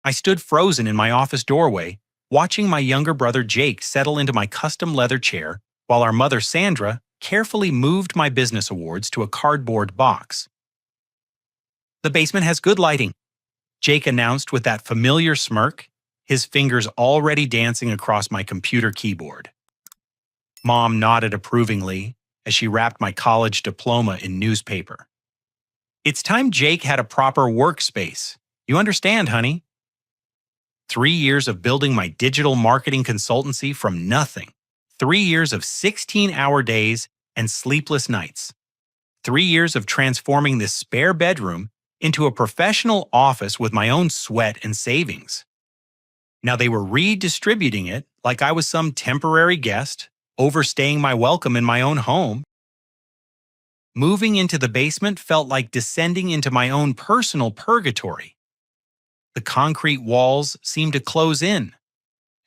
I stood frozen in my office doorway, watching my younger brother Jake settle into my custom leather chair while our mother Sandra carefully moved my business awards to a cardboard box. "The basement has good lighting," Jake announced with that familiar smirk, his fingers already dancing across my computer keyboard. Mom nodded approvingly as she wrapped my college diploma in newspaper. "It's time Jake had a proper workspace. You understand, honey?" 3 years of building my digital marketing consultancy from nothing. 3 years of 16-hour days and sleepless nights. 3 years of transforming this spare bedroom into a professional office with my own sweat and savings. Now they were redistributing it like I was some temporary guest, overstaying my welcome in my own home. Moving into the basement felt like descending into my own personal purgatory. The concrete walls seemed to close in.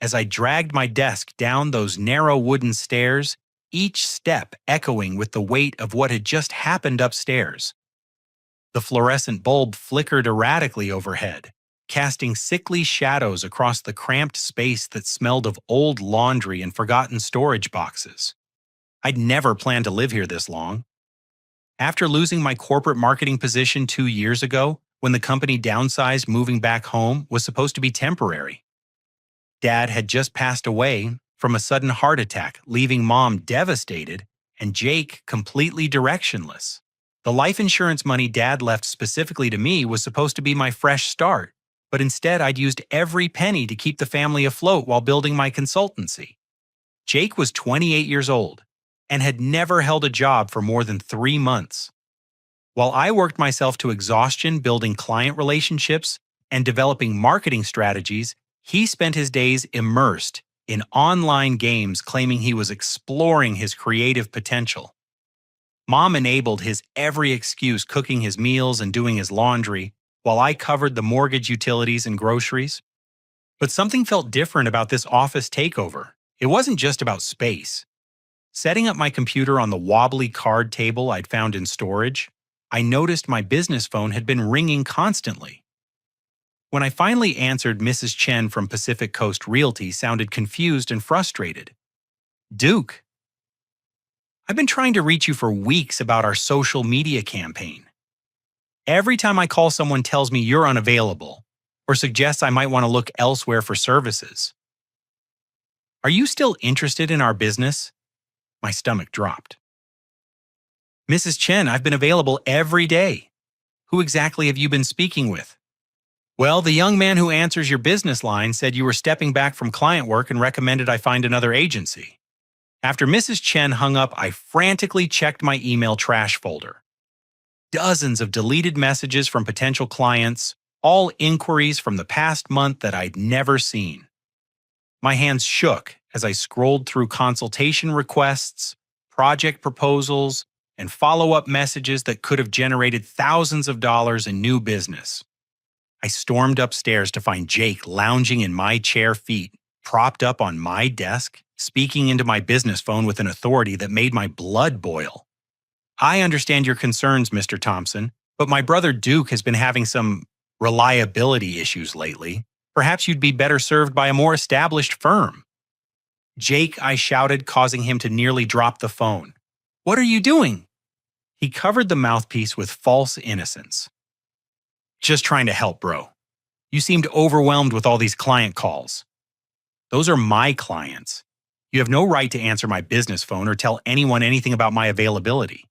As I dragged my desk down those narrow wooden stairs, each step echoing with the weight of what had just happened upstairs. The fluorescent bulb flickered erratically overhead, casting sickly shadows across the cramped space that smelled of old laundry and forgotten storage boxes. I'd never planned to live here this long. After losing my corporate marketing position 2 years ago, when the company downsized, moving back home was supposed to be temporary. Dad had just passed away from a sudden heart attack, leaving Mom devastated and Jake completely directionless. The life insurance money Dad left specifically to me was supposed to be my fresh start, but instead I'd used every penny to keep the family afloat while building my consultancy. Jake was 28 years old and had never held a job for more than 3 months. While I worked myself to exhaustion building client relationships and developing marketing strategies, he spent his days immersed in online games, claiming he was exploring his creative potential. Mom enabled his every excuse, cooking his meals and doing his laundry, while I covered the mortgage, utilities, and groceries. But something felt different about this office takeover. It wasn't just about space. Setting up my computer on the wobbly card table I'd found in storage, I noticed my business phone had been ringing constantly. When I finally answered, Mrs. Chen from Pacific Coast Realty sounded confused and frustrated. "Duke, I've been trying to reach you for weeks about our social media campaign. Every time I call, someone tells me you're unavailable or suggests I might want to look elsewhere for services. Are you still interested in our business?" My stomach dropped. "Mrs. Chen, I've been available every day. Who exactly have you been speaking with?" "Well, the young man who answers your business line said you were stepping back from client work and recommended I find another agency." After Mrs. Chen hung up, I frantically checked my email trash folder. Dozens of deleted messages from potential clients, all inquiries from the past month that I'd never seen. My hands shook as I scrolled through consultation requests, project proposals, and follow-up messages that could have generated thousands of dollars in new business. I stormed upstairs to find Jake lounging in my chair feet, propped up on my desk, speaking into my business phone with an authority that made my blood boil. "I understand your concerns, Mr. Thompson, but my brother Duke has been having some reliability issues lately. Perhaps you'd be better served by a more established firm." "Jake," I shouted, causing him to nearly drop the phone. "What are you doing?" He covered the mouthpiece with false innocence. "Just trying to help, bro. You seemed overwhelmed with all these client calls." "Those are my clients. You have no right to answer my business phone or tell anyone anything about my availability."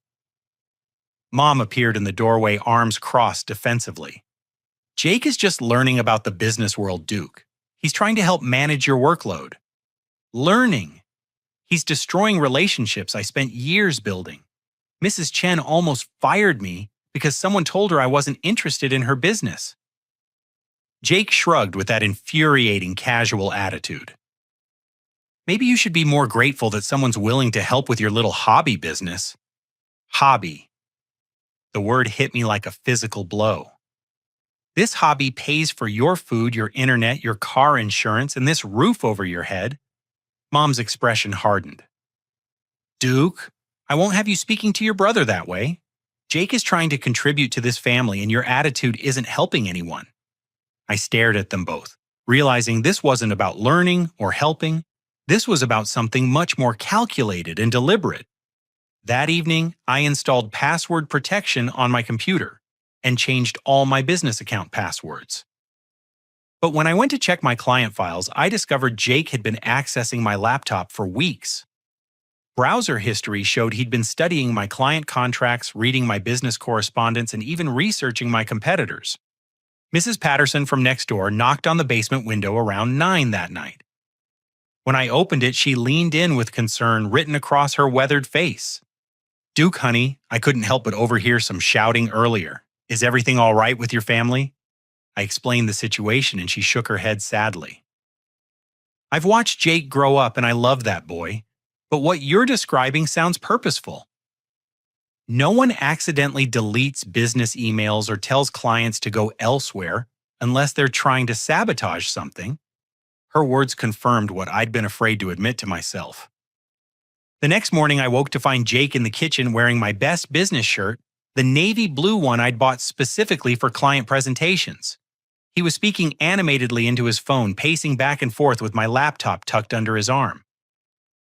Mom appeared in the doorway, arms crossed defensively. "Jake is just learning about the business world, Duke. He's trying to help manage your workload." "Learning? He's destroying relationships I spent years building. Mrs. Chen almost fired me because someone told her I wasn't interested in her business." Jake shrugged with that infuriating casual attitude. "Maybe you should be more grateful that someone's willing to help with your little hobby business." Hobby. The word hit me like a physical blow. This hobby pays for your food, your internet, your car insurance, and this roof over your head. Mom's expression hardened. "Duke, I won't have you speaking to your brother that way. Jake is trying to contribute to this family and your attitude isn't helping anyone. I stared at them both, realizing this wasn't about learning or helping. This was about something much more calculated and deliberate. That evening, I installed password protection on my computer and changed all my business account passwords. But when I went to check my client files, I discovered Jake had been accessing my laptop for weeks. Browser history showed he'd been studying my client contracts, reading my business correspondence, and even researching my competitors. Mrs. Patterson from next door knocked on the basement window around 9 that night. When I opened it, she leaned in with concern written across her weathered face. "Duke, honey," I couldn't help but overhear some shouting earlier. "Is everything all right with your family?" I explained the situation and she shook her head sadly. "I've watched Jake grow up and I love that boy, but what you're describing sounds purposeful." No one accidentally deletes business emails or tells clients to go elsewhere unless they're trying to sabotage something. Her words confirmed what I'd been afraid to admit to myself. The next morning, I woke to find Jake in the kitchen wearing my best business shirt, the navy blue one I'd bought specifically for client presentations. He was speaking animatedly into his phone, pacing back and forth with my laptop tucked under his arm.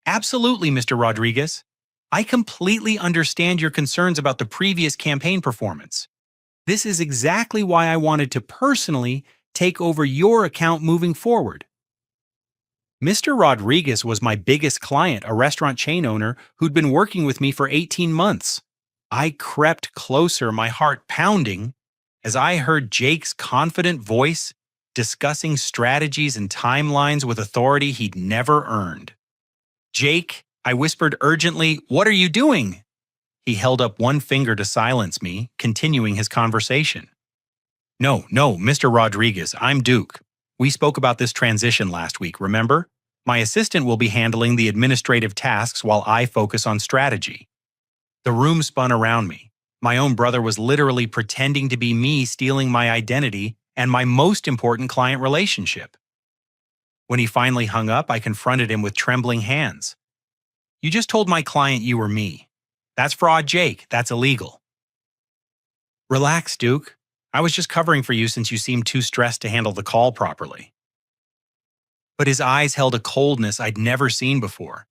"Absolutely, Mr. Rodriguez. I completely understand your concerns about the previous campaign performance. This is exactly why I wanted to personally take over your account moving forward." Mr. Rodriguez was my biggest client, a restaurant chain owner who'd been working with me for 18 months. I crept closer, my heart pounding, as I heard Jake's confident voice discussing strategies and timelines with authority he'd never earned. "Jake," I whispered urgently, "what are you doing?" He held up one finger to silence me, continuing his conversation. No, Mr. Rodriguez, I'm Duke. We spoke about this transition last week, remember? My assistant will be handling the administrative tasks while I focus on strategy." The room spun around me. My own brother was literally pretending to be me, stealing my identity and my most important client relationship. When he finally hung up, I confronted him with trembling hands. "You just told my client you were me. That's fraud, Jake. That's illegal." "Relax, Duke. I was just covering for you since you seemed too stressed to handle the call properly." But his eyes held a coldness I'd never seen before,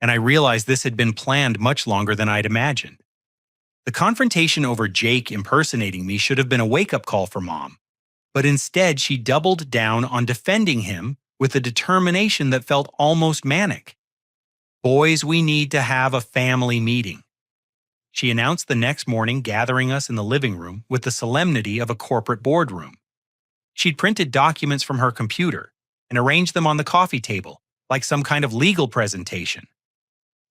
and I realized this had been planned much longer than I'd imagined. The confrontation over Jake impersonating me should have been a wake-up call for Mom, but instead she doubled down on defending him with a determination that felt almost manic. "Boys, we need to have a family meeting," she announced the next morning, gathering us in the living room with the solemnity of a corporate boardroom. She'd printed documents from her computer and arranged them on the coffee table, like some kind of legal presentation.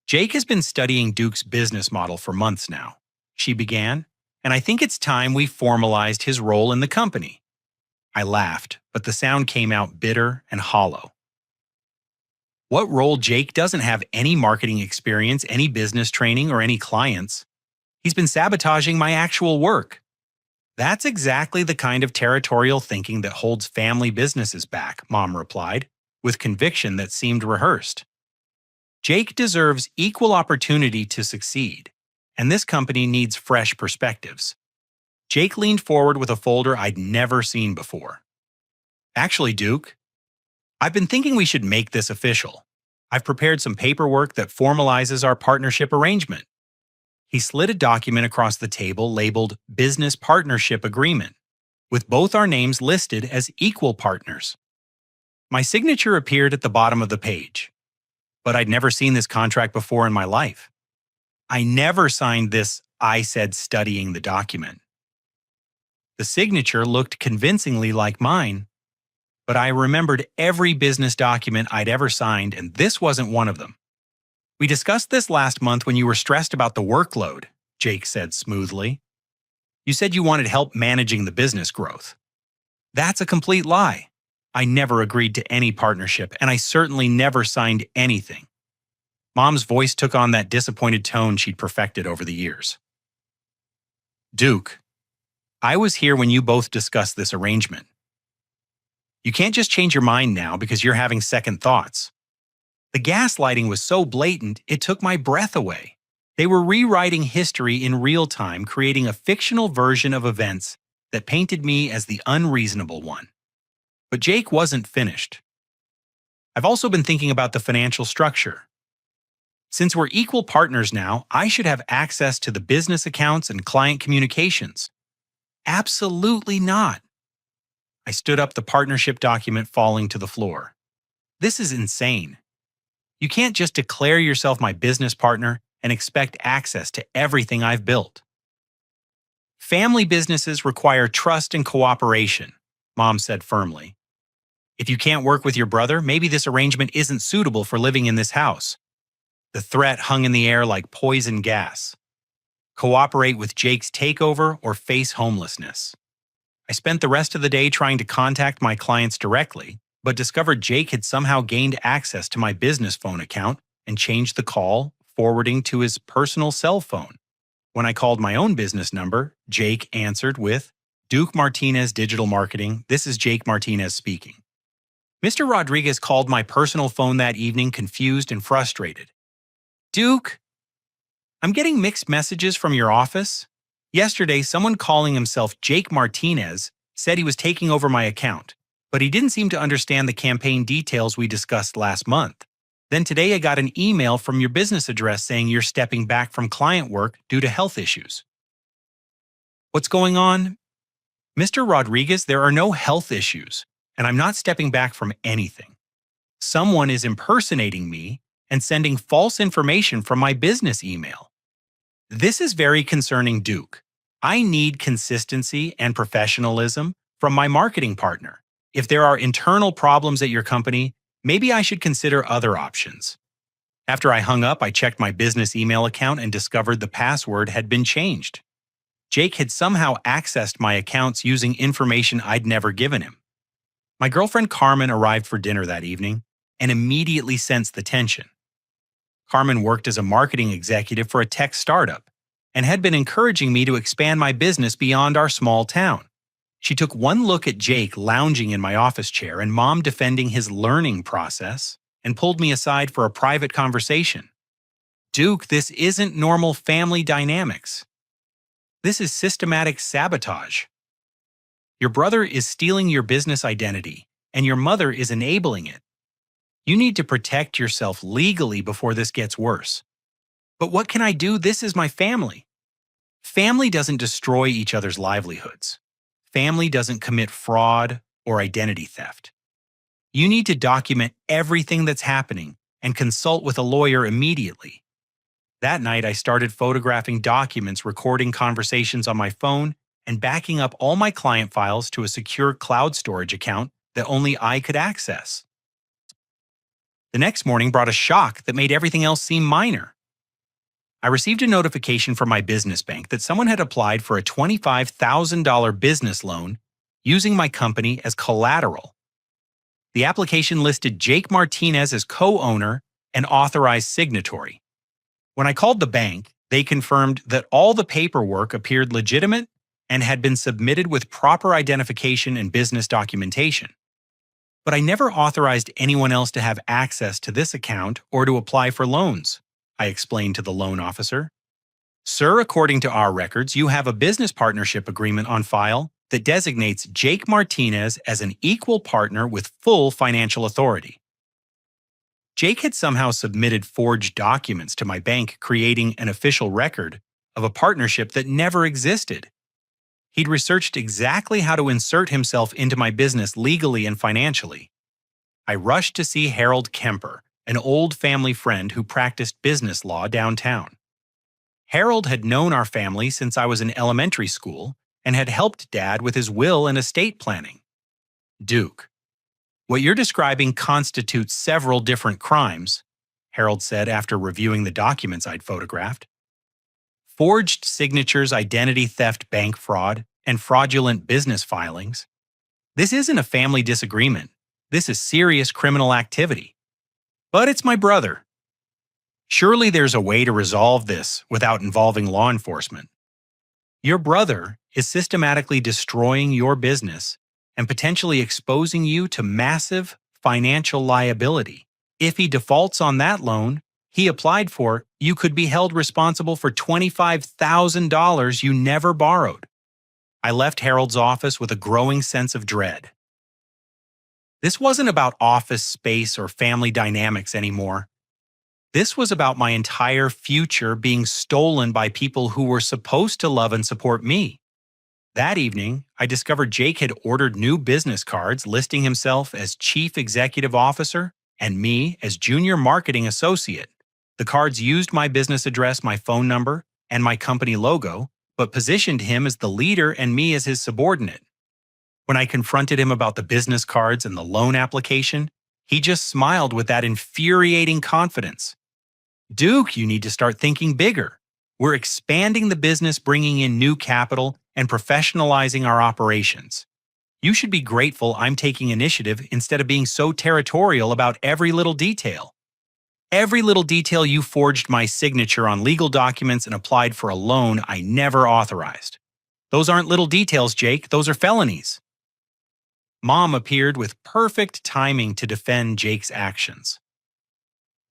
"Jake has been studying Duke's business model for months now," she began, "and I think it's time we formalized his role in the company." I laughed, but the sound came out bitter and hollow. "What role? Jake doesn't have any marketing experience, any business training, or any clients. He's been sabotaging my actual work." "That's exactly the kind of territorial thinking that holds family businesses back," Mom replied, with conviction that seemed rehearsed. "Jake deserves equal opportunity to succeed, and this company needs fresh perspectives." Jake leaned forward with a folder I'd never seen before. "Actually, Duke, I've been thinking we should make this official. I've prepared some paperwork that formalizes our partnership arrangement." He slid a document across the table labeled Business Partnership Agreement, with both our names listed as equal partners. My signature appeared at the bottom of the page, but I'd never seen this contract before in my life. I never signed this, I said, studying the document. The signature looked convincingly like mine, but I remembered every business document I'd ever signed, and this wasn't one of them. "We discussed this last month when you were stressed about the workload," Jake said smoothly. "You said you wanted help managing the business growth." "That's a complete lie. I never agreed to any partnership, and I certainly never signed anything." Mom's voice took on that disappointed tone she'd perfected over the years. "Duke, I was here when you both discussed this arrangement. You can't just change your mind now because you're having second thoughts." The gaslighting was so blatant, it took my breath away. They were rewriting history in real time, creating a fictional version of events that painted me as the unreasonable one. But Jake wasn't finished. I've also been thinking about the financial structure. Since we're equal partners now, I should have access to the business accounts and client communications. Absolutely not. I stood up, the partnership document falling to the floor. This is insane. You can't just declare yourself my business partner and expect access to everything I've built. Family businesses require trust and cooperation, Mom said firmly. If you can't work with your brother, maybe this arrangement isn't suitable for living in this house. The threat hung in the air like poison gas. Cooperate with Jake's takeover or face homelessness. I spent the rest of the day trying to contact my clients directly, but discovered Jake had somehow gained access to my business phone account and changed the call, forwarding to his personal cell phone. When I called my own business number, Jake answered with, "Duke Martinez Digital Marketing, this is Jake Martinez speaking." Mr. Rodriguez called my personal phone that evening, confused and frustrated. "Duke, I'm getting mixed messages from your office. Yesterday, someone calling himself Jake Martinez said he was taking over my account, but he didn't seem to understand the campaign details we discussed last month. Then today I got an email from your business address saying you're stepping back from client work due to health issues." What's going on? Mr. Rodriguez, there are no health issues, and I'm not stepping back from anything. Someone is impersonating me and sending false information from my business email. This is very concerning, Duke. I need consistency and professionalism from my marketing partner. If there are internal problems at your company, maybe I should consider other options. After I hung up, I checked my business email account and discovered the password had been changed. Jake had somehow accessed my accounts using information I'd never given him. My girlfriend Carmen arrived for dinner that evening and immediately sensed the tension. Carmen worked as a marketing executive for a tech startup and had been encouraging me to expand my business beyond our small town. She took one look at Jake lounging in my office chair and Mom defending his learning process and pulled me aside for a private conversation. "Duke, this isn't normal family dynamics. This is systematic sabotage. Your brother is stealing your business identity, and your mother is enabling it. You need to protect yourself legally before this gets worse." "But what can I do? This is my family." Family doesn't destroy each other's livelihoods. Family doesn't commit fraud or identity theft. You need to document everything that's happening and consult with a lawyer immediately. That night, I started photographing documents, recording conversations on my phone, and backing up all my client files to a secure cloud storage account that only I could access. The next morning brought a shock that made everything else seem minor. I received a notification from my business bank that someone had applied for a $25,000 business loan using my company as collateral. The application listed Jake Martinez as co-owner and authorized signatory. When I called the bank, they confirmed that all the paperwork appeared legitimate and had been submitted with proper identification and business documentation. But I never authorized anyone else to have access to this account or to apply for loans, I explained to the loan officer. "Sir, according to our records, you have a business partnership agreement on file that designates Jake Martinez as an equal partner with full financial authority." Jake had somehow submitted forged documents to my bank, creating an official record of a partnership that never existed. He'd researched exactly how to insert himself into my business legally and financially. I rushed to see Harold Kemper, an old family friend who practiced business law downtown. Harold had known our family since I was in elementary school and had helped Dad with his will and estate planning. "Duke, what you're describing constitutes several different crimes," Harold said after reviewing the documents I'd photographed. "Forged signatures, identity theft, bank fraud, and fraudulent business filings. This isn't a family disagreement. This is serious criminal activity. But it's my brother. Surely there's a way to resolve this without involving law enforcement. Your brother is systematically destroying your business and potentially exposing you to massive financial liability. If he defaults on that loan he applied for, you could be held responsible for $25,000 you never borrowed." I left Harold's office with a growing sense of dread. This wasn't about office space or family dynamics anymore. This was about my entire future being stolen by people who were supposed to love and support me. That evening, I discovered Jake had ordered new business cards listing himself as Chief Executive Officer and me as Junior Marketing Associate. The cards used my business address, my phone number, and my company logo, but positioned him as the leader and me as his subordinate. When I confronted him about the business cards and the loan application, he just smiled with that infuriating confidence. Duke, you need to start thinking bigger. We're expanding the business, bringing in new capital, and professionalizing our operations. You should be grateful I'm taking initiative instead of being so territorial about every little detail. Every little detail you forged my signature on legal documents and applied for a loan I never authorized. Those aren't little details, Jake. Those are felonies. Mom appeared with perfect timing to defend Jake's actions.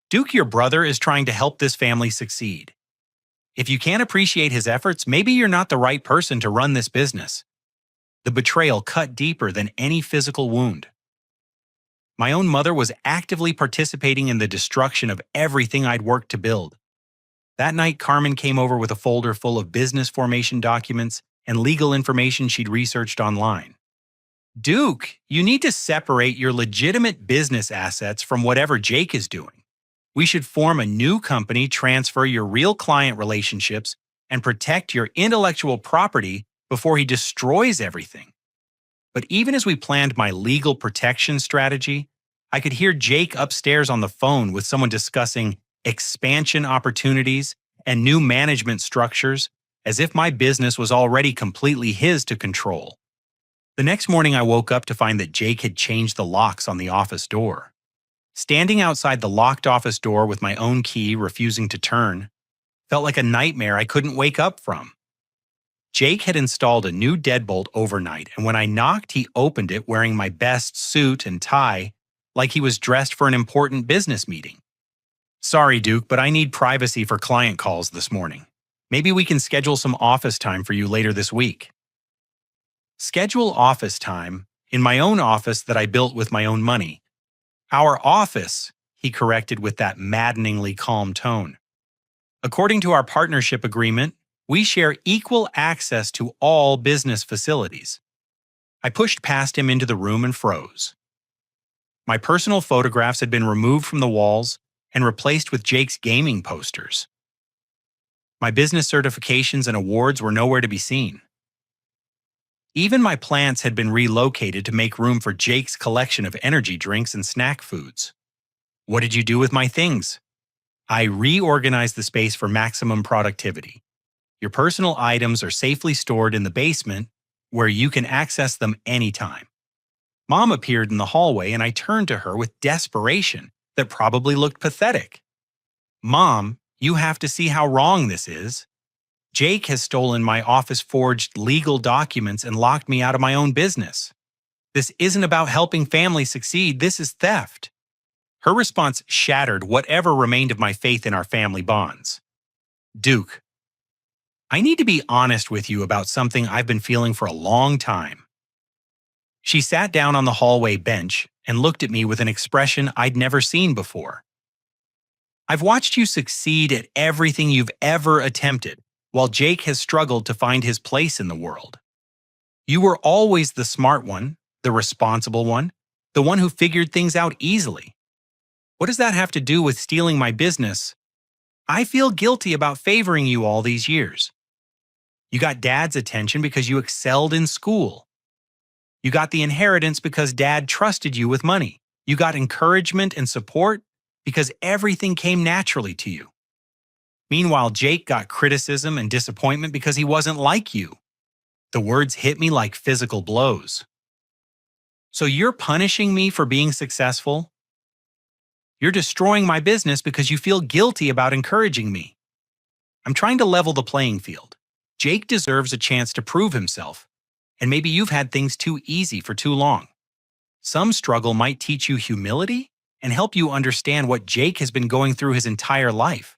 Duke, your brother, is trying to help this family succeed. If you can't appreciate his efforts, maybe you're not the right person to run this business. The betrayal cut deeper than any physical wound. My own mother was actively participating in the destruction of everything I'd worked to build. That night, Carmen came over with a folder full of business formation documents and legal information she'd researched online. Duke, you need to separate your legitimate business assets from whatever Jake is doing. We should form a new company, transfer your real client relationships, and protect your intellectual property before he destroys everything. But even as we planned my legal protection strategy, I could hear Jake upstairs on the phone with someone discussing expansion opportunities and new management structures, as if my business was already completely his to control. The next morning, I woke up to find that Jake had changed the locks on the office door. Standing outside the locked office door with my own key refusing to turn felt like a nightmare I couldn't wake up from. Jake had installed a new deadbolt overnight, and when I knocked, he opened it wearing my best suit and tie, like he was dressed for an important business meeting. Sorry, Duke, but I need privacy for client calls this morning. Maybe we can schedule some office time for you later this week. Schedule office time in my own office that I built with my own money. Our office, he corrected with that maddeningly calm tone. According to our partnership agreement, we share equal access to all business facilities. I pushed past him into the room and froze. My personal photographs had been removed from the walls and replaced with Jake's gaming posters. My business certifications and awards were nowhere to be seen. Even my plants had been relocated to make room for Jake's collection of energy drinks and snack foods. What did you do with my things? I reorganized the space for maximum productivity. Your personal items are safely stored in the basement where you can access them anytime. Mom appeared in the hallway and I turned to her with desperation that probably looked pathetic. Mom, you have to see how wrong this is. Jake has stolen my office-forged legal documents and locked me out of my own business. This isn't about helping families succeed, this is theft. Her response shattered whatever remained of my faith in our family bonds. Duke, I need to be honest with you about something I've been feeling for a long time. She sat down on the hallway bench and looked at me with an expression I'd never seen before. I've watched you succeed at everything you've ever attempted, while Jake has struggled to find his place in the world. You were always the smart one, the responsible one, the one who figured things out easily. What does that have to do with stealing my business? I feel guilty about favoring you all these years. You got Dad's attention because you excelled in school. You got the inheritance because Dad trusted you with money. You got encouragement and support because everything came naturally to you. Meanwhile, Jake got criticism and disappointment because he wasn't like you. The words hit me like physical blows. So you're punishing me for being successful? You're destroying my business because you feel guilty about encouraging me. I'm trying to level the playing field. Jake deserves a chance to prove himself, and maybe you've had things too easy for too long. Some struggle might teach you humility and help you understand what Jake has been going through his entire life.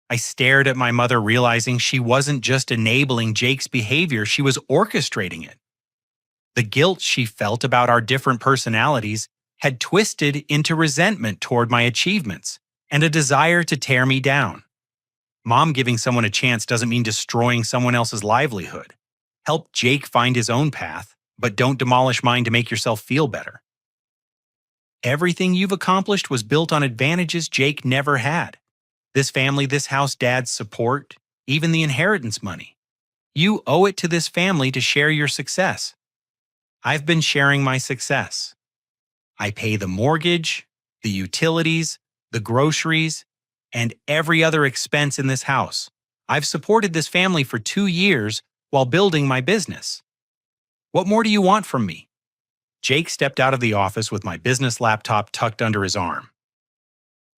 I stared at my mother, realizing she wasn't just enabling Jake's behavior, she was orchestrating it. The guilt she felt about our different personalities had twisted into resentment toward my achievements and a desire to tear me down. Mom giving someone a chance doesn't mean destroying someone else's livelihood. Help Jake find his own path, but don't demolish mine to make yourself feel better. Everything you've accomplished was built on advantages Jake never had. This family, this house, Dad's support, even the inheritance money. You owe it to this family to share your success. I've been sharing my success. I pay the mortgage, the utilities, the groceries, and every other expense in this house. I've supported this family for 2 years while building my business. What more do you want from me? Jake stepped out of the office with my business laptop tucked under his arm.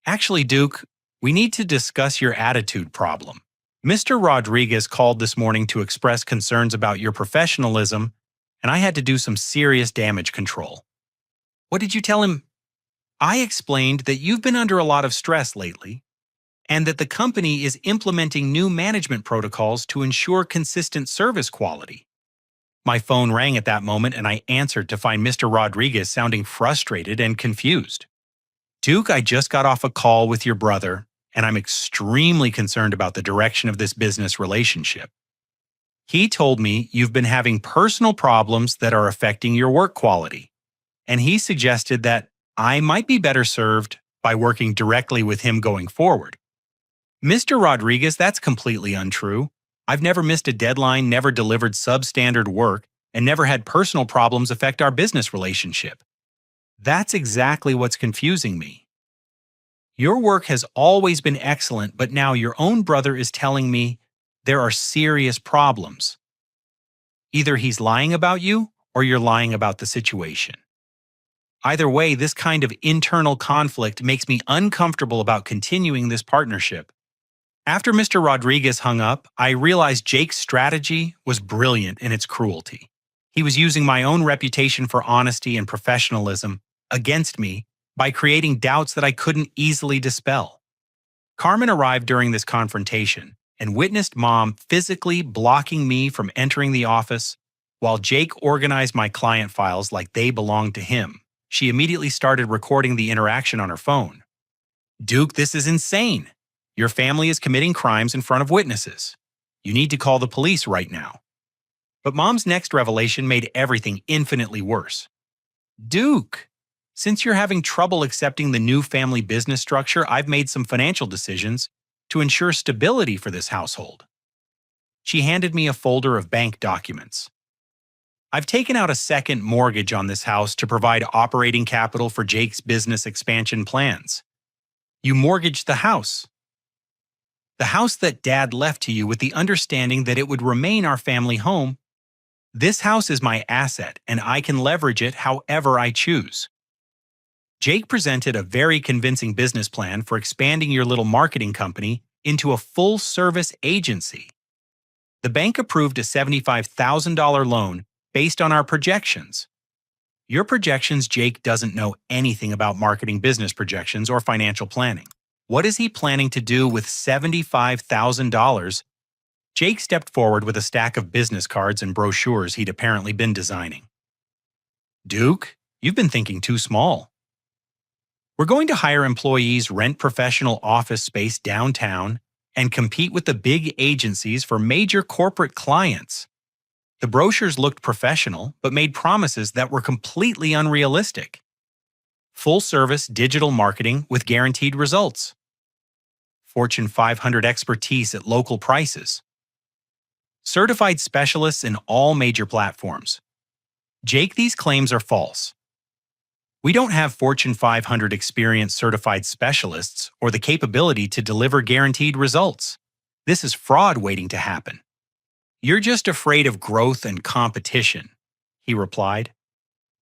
Actually, Duke, we need to discuss your attitude problem. Mr. Rodriguez called this morning to express concerns about your professionalism, and I had to do some serious damage control. What did you tell him? I explained that you've been under a lot of stress lately, and that the company is implementing new management protocols to ensure consistent service quality. My phone rang at that moment, and I answered to find Mr. Rodriguez sounding frustrated and confused. Duke, I just got off a call with your brother, and I'm extremely concerned about the direction of this business relationship. He told me you've been having personal problems that are affecting your work quality, and he suggested that I might be better served by working directly with him going forward. Mr. Rodriguez, that's completely untrue. I've never missed a deadline, never delivered substandard work, and never had personal problems affect our business relationship. That's exactly what's confusing me. Your work has always been excellent, but now your own brother is telling me there are serious problems. Either he's lying about you or you're lying about the situation. Either way, this kind of internal conflict makes me uncomfortable about continuing this partnership. After Mr. Rodriguez hung up, I realized Jake's strategy was brilliant in its cruelty. He was using my own reputation for honesty and professionalism against me by creating doubts that I couldn't easily dispel. Carmen arrived during this confrontation and witnessed Mom physically blocking me from entering the office while Jake organized my client files like they belonged to him. She immediately started recording the interaction on her phone. Duke, this is insane. Your family is committing crimes in front of witnesses. You need to call the police right now. But Mom's next revelation made everything infinitely worse. Duke, since you're having trouble accepting the new family business structure, I've made some financial decisions to ensure stability for this household. She handed me a folder of bank documents. I've taken out a second mortgage on this house to provide operating capital for Jake's business expansion plans. You mortgaged the house. The house that Dad left to you with the understanding that it would remain our family home. This house is my asset, and I can leverage it however I choose. Jake presented a very convincing business plan for expanding your little marketing company into a full-service agency. The bank approved a $75,000 loan based on our projections. Your projections, Jake doesn't know anything about marketing business projections or financial planning. What is he planning to do with $75,000? Jake stepped forward with a stack of business cards and brochures he'd apparently been designing. Duke, you've been thinking too small. We're going to hire employees, rent professional office space downtown, and compete with the big agencies for major corporate clients. The brochures looked professional, but made promises that were completely unrealistic. Full-service digital marketing with guaranteed results. Fortune 500 expertise at local prices. Certified specialists in all major platforms. Jake, these claims are false. We don't have Fortune 500 experienced certified specialists or the capability to deliver guaranteed results. This is fraud waiting to happen. You're just afraid of growth and competition, he replied.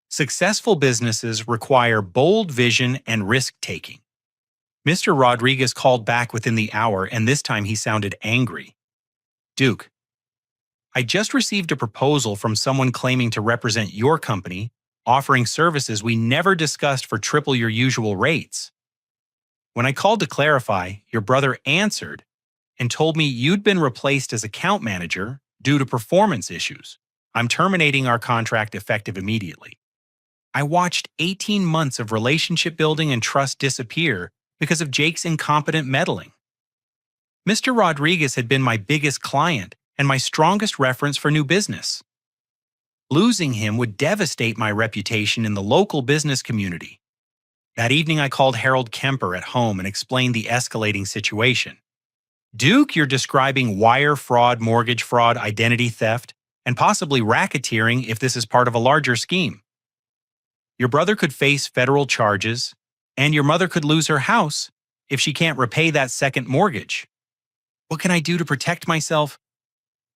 Successful businesses require bold vision and risk-taking. Mr. Rodriguez called back within the hour, and this time he sounded angry. Duke, I just received a proposal from someone claiming to represent your company, offering services we never discussed for triple your usual rates. When I called to clarify, your brother answered and told me you'd been replaced as account manager due to performance issues. I'm terminating our contract effective immediately. I watched 18 months of relationship building and trust disappear because of Jake's incompetent meddling. Mr. Rodriguez had been my biggest client and my strongest reference for new business. Losing him would devastate my reputation in the local business community. That evening, I called Harold Kemper at home and explained the escalating situation. Duke, you're describing wire fraud, mortgage fraud, identity theft, and possibly racketeering if this is part of a larger scheme. Your brother could face federal charges, and your mother could lose her house if she can't repay that second mortgage. What can I do to protect myself?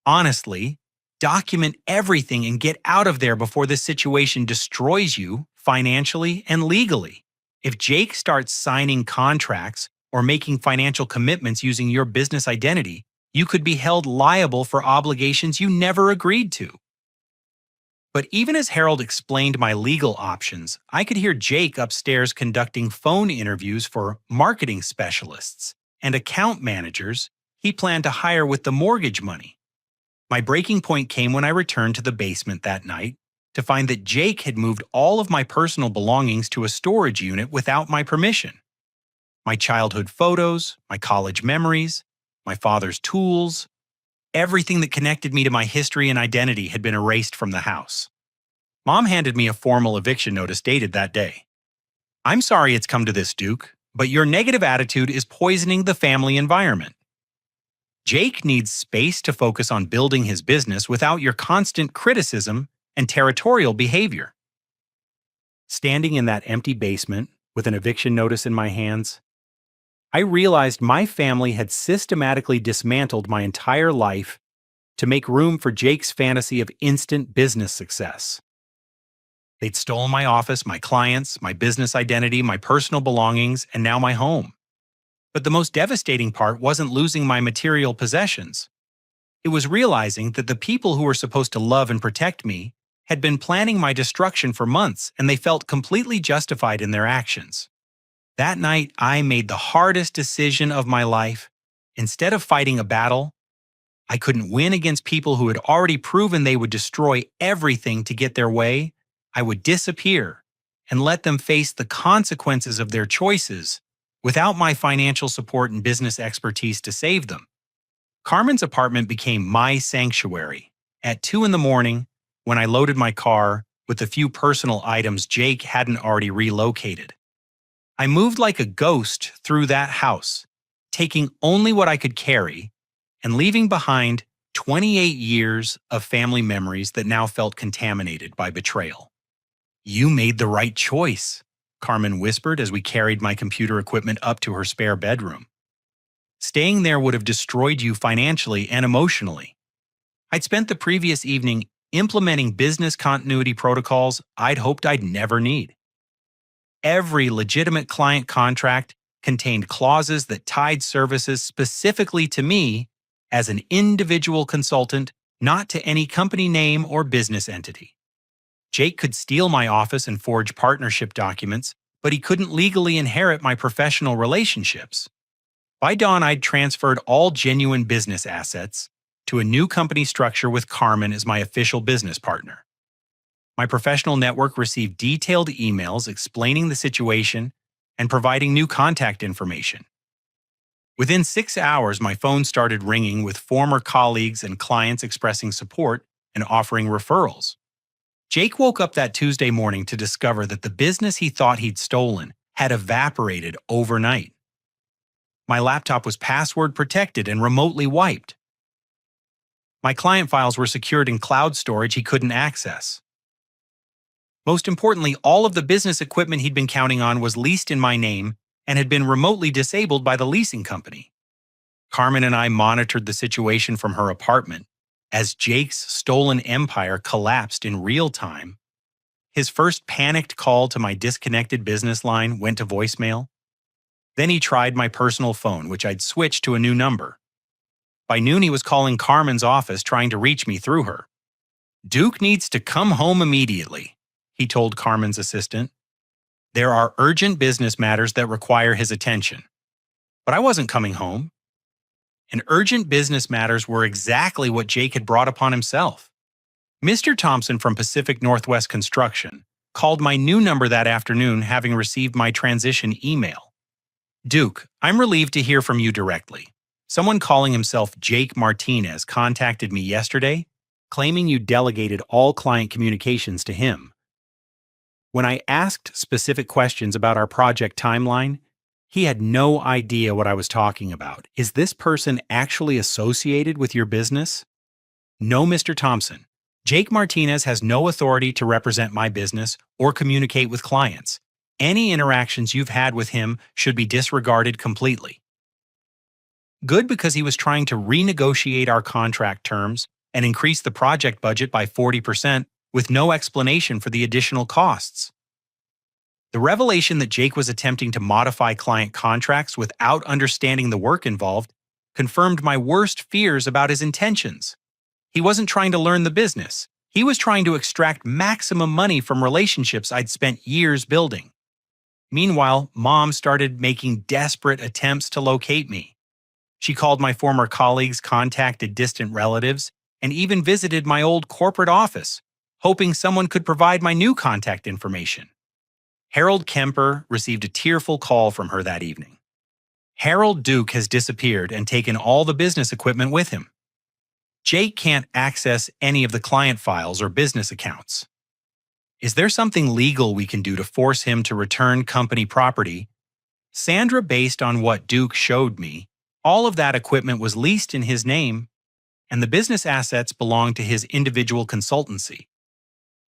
Honestly, document everything and get out of there before this situation destroys you financially and legally. If Jake starts signing contracts or making financial commitments using your business identity, you could be held liable for obligations you never agreed to. But even as Harold explained my legal options, I could hear Jake upstairs conducting phone interviews for marketing specialists and account managers he planned to hire with the mortgage money. My breaking point came when I returned to the basement that night to find that Jake had moved all of my personal belongings to a storage unit without my permission. My childhood photos, my college memories, my father's tools, everything that connected me to my history and identity had been erased from the house. Mom handed me a formal eviction notice dated that day. I'm sorry it's come to this, Duke, but your negative attitude is poisoning the family environment. Jake needs space to focus on building his business without your constant criticism and territorial behavior. Standing in that empty basement with an eviction notice in my hands, I realized my family had systematically dismantled my entire life to make room for Jake's fantasy of instant business success. They'd stolen my office, my clients, my business identity, my personal belongings, and now my home. But the most devastating part wasn't losing my material possessions. It was realizing that the people who were supposed to love and protect me had been planning my destruction for months, and they felt completely justified in their actions. That night, I made the hardest decision of my life. Instead of fighting a battle I couldn't win against people who had already proven they would destroy everything to get their way, I would disappear and let them face the consequences of their choices without my financial support and business expertise to save them. Carmen's apartment became my sanctuary. At 2 a.m, when I loaded my car with the few personal items Jake hadn't already relocated, I moved like a ghost through that house, taking only what I could carry and leaving behind 28 years of family memories that now felt contaminated by betrayal. You made the right choice, Carmen whispered as we carried my computer equipment up to her spare bedroom. Staying there would have destroyed you financially and emotionally. I'd spent the previous evening implementing business continuity protocols I'd hoped I'd never need. Every legitimate client contract contained clauses that tied services specifically to me as an individual consultant, not to any company name or business entity. Jake could steal my office and forge partnership documents, but he couldn't legally inherit my professional relationships. By dawn, I'd transferred all genuine business assets to a new company structure with Carmen as my official business partner. My professional network received detailed emails explaining the situation and providing new contact information. Within 6 hours, my phone started ringing with former colleagues and clients expressing support and offering referrals. Jake woke up that Tuesday morning to discover that the business he thought he'd stolen had evaporated overnight. My laptop was password protected and remotely wiped. My client files were secured in cloud storage he couldn't access. Most importantly, all of the business equipment he'd been counting on was leased in my name and had been remotely disabled by the leasing company. Carmen and I monitored the situation from her apartment as Jake's stolen empire collapsed in real time. His first panicked call to my disconnected business line went to voicemail. Then he tried my personal phone, which I'd switched to a new number. By noon, he was calling Carmen's office trying to reach me through her. Duke needs to come home immediately, he told Carmen's assistant. There are urgent business matters that require his attention. But I wasn't coming home. And urgent business matters were exactly what Jake had brought upon himself. Mr. Thompson from Pacific Northwest Construction called my new number that afternoon, having received my transition email. Duke, I'm relieved to hear from you directly. Someone calling himself Jake Martinez contacted me yesterday, claiming you delegated all client communications to him. When I asked specific questions about our project timeline, he had no idea what I was talking about. Is this person actually associated with your business? No, Mr. Thompson. Jake Martinez has no authority to represent my business or communicate with clients. Any interactions you've had with him should be disregarded completely. Good, because he was trying to renegotiate our contract terms and increase the project budget by 40% with no explanation for the additional costs. The revelation that Jake was attempting to modify client contracts without understanding the work involved confirmed my worst fears about his intentions. He wasn't trying to learn the business. He was trying to extract maximum money from relationships I'd spent years building. Meanwhile, Mom started making desperate attempts to locate me. She called my former colleagues, contacted distant relatives, and even visited my old corporate office, hoping someone could provide my new contact information. Harold Kemper received a tearful call from her that evening. Harold Duke has disappeared and taken all the business equipment with him. Jake can't access any of the client files or business accounts. Is there something legal we can do to force him to return company property? Sandra, based on what Duke showed me, all of that equipment was leased in his name, and the business assets belonged to his individual consultancy.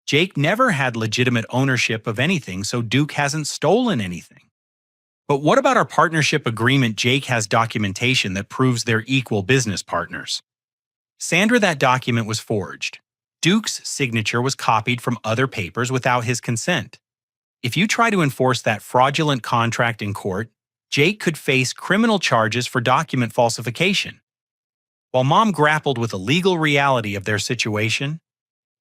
Jake never had legitimate ownership of anything, so Duke hasn't stolen anything. But what about our partnership agreement? Jake has documentation that proves they're equal business partners. Sandra, that document was forged. Duke's signature was copied from other papers without his consent. If you try to enforce that fraudulent contract in court, Jake could face criminal charges for document falsification. While Mom grappled with the legal reality of their situation,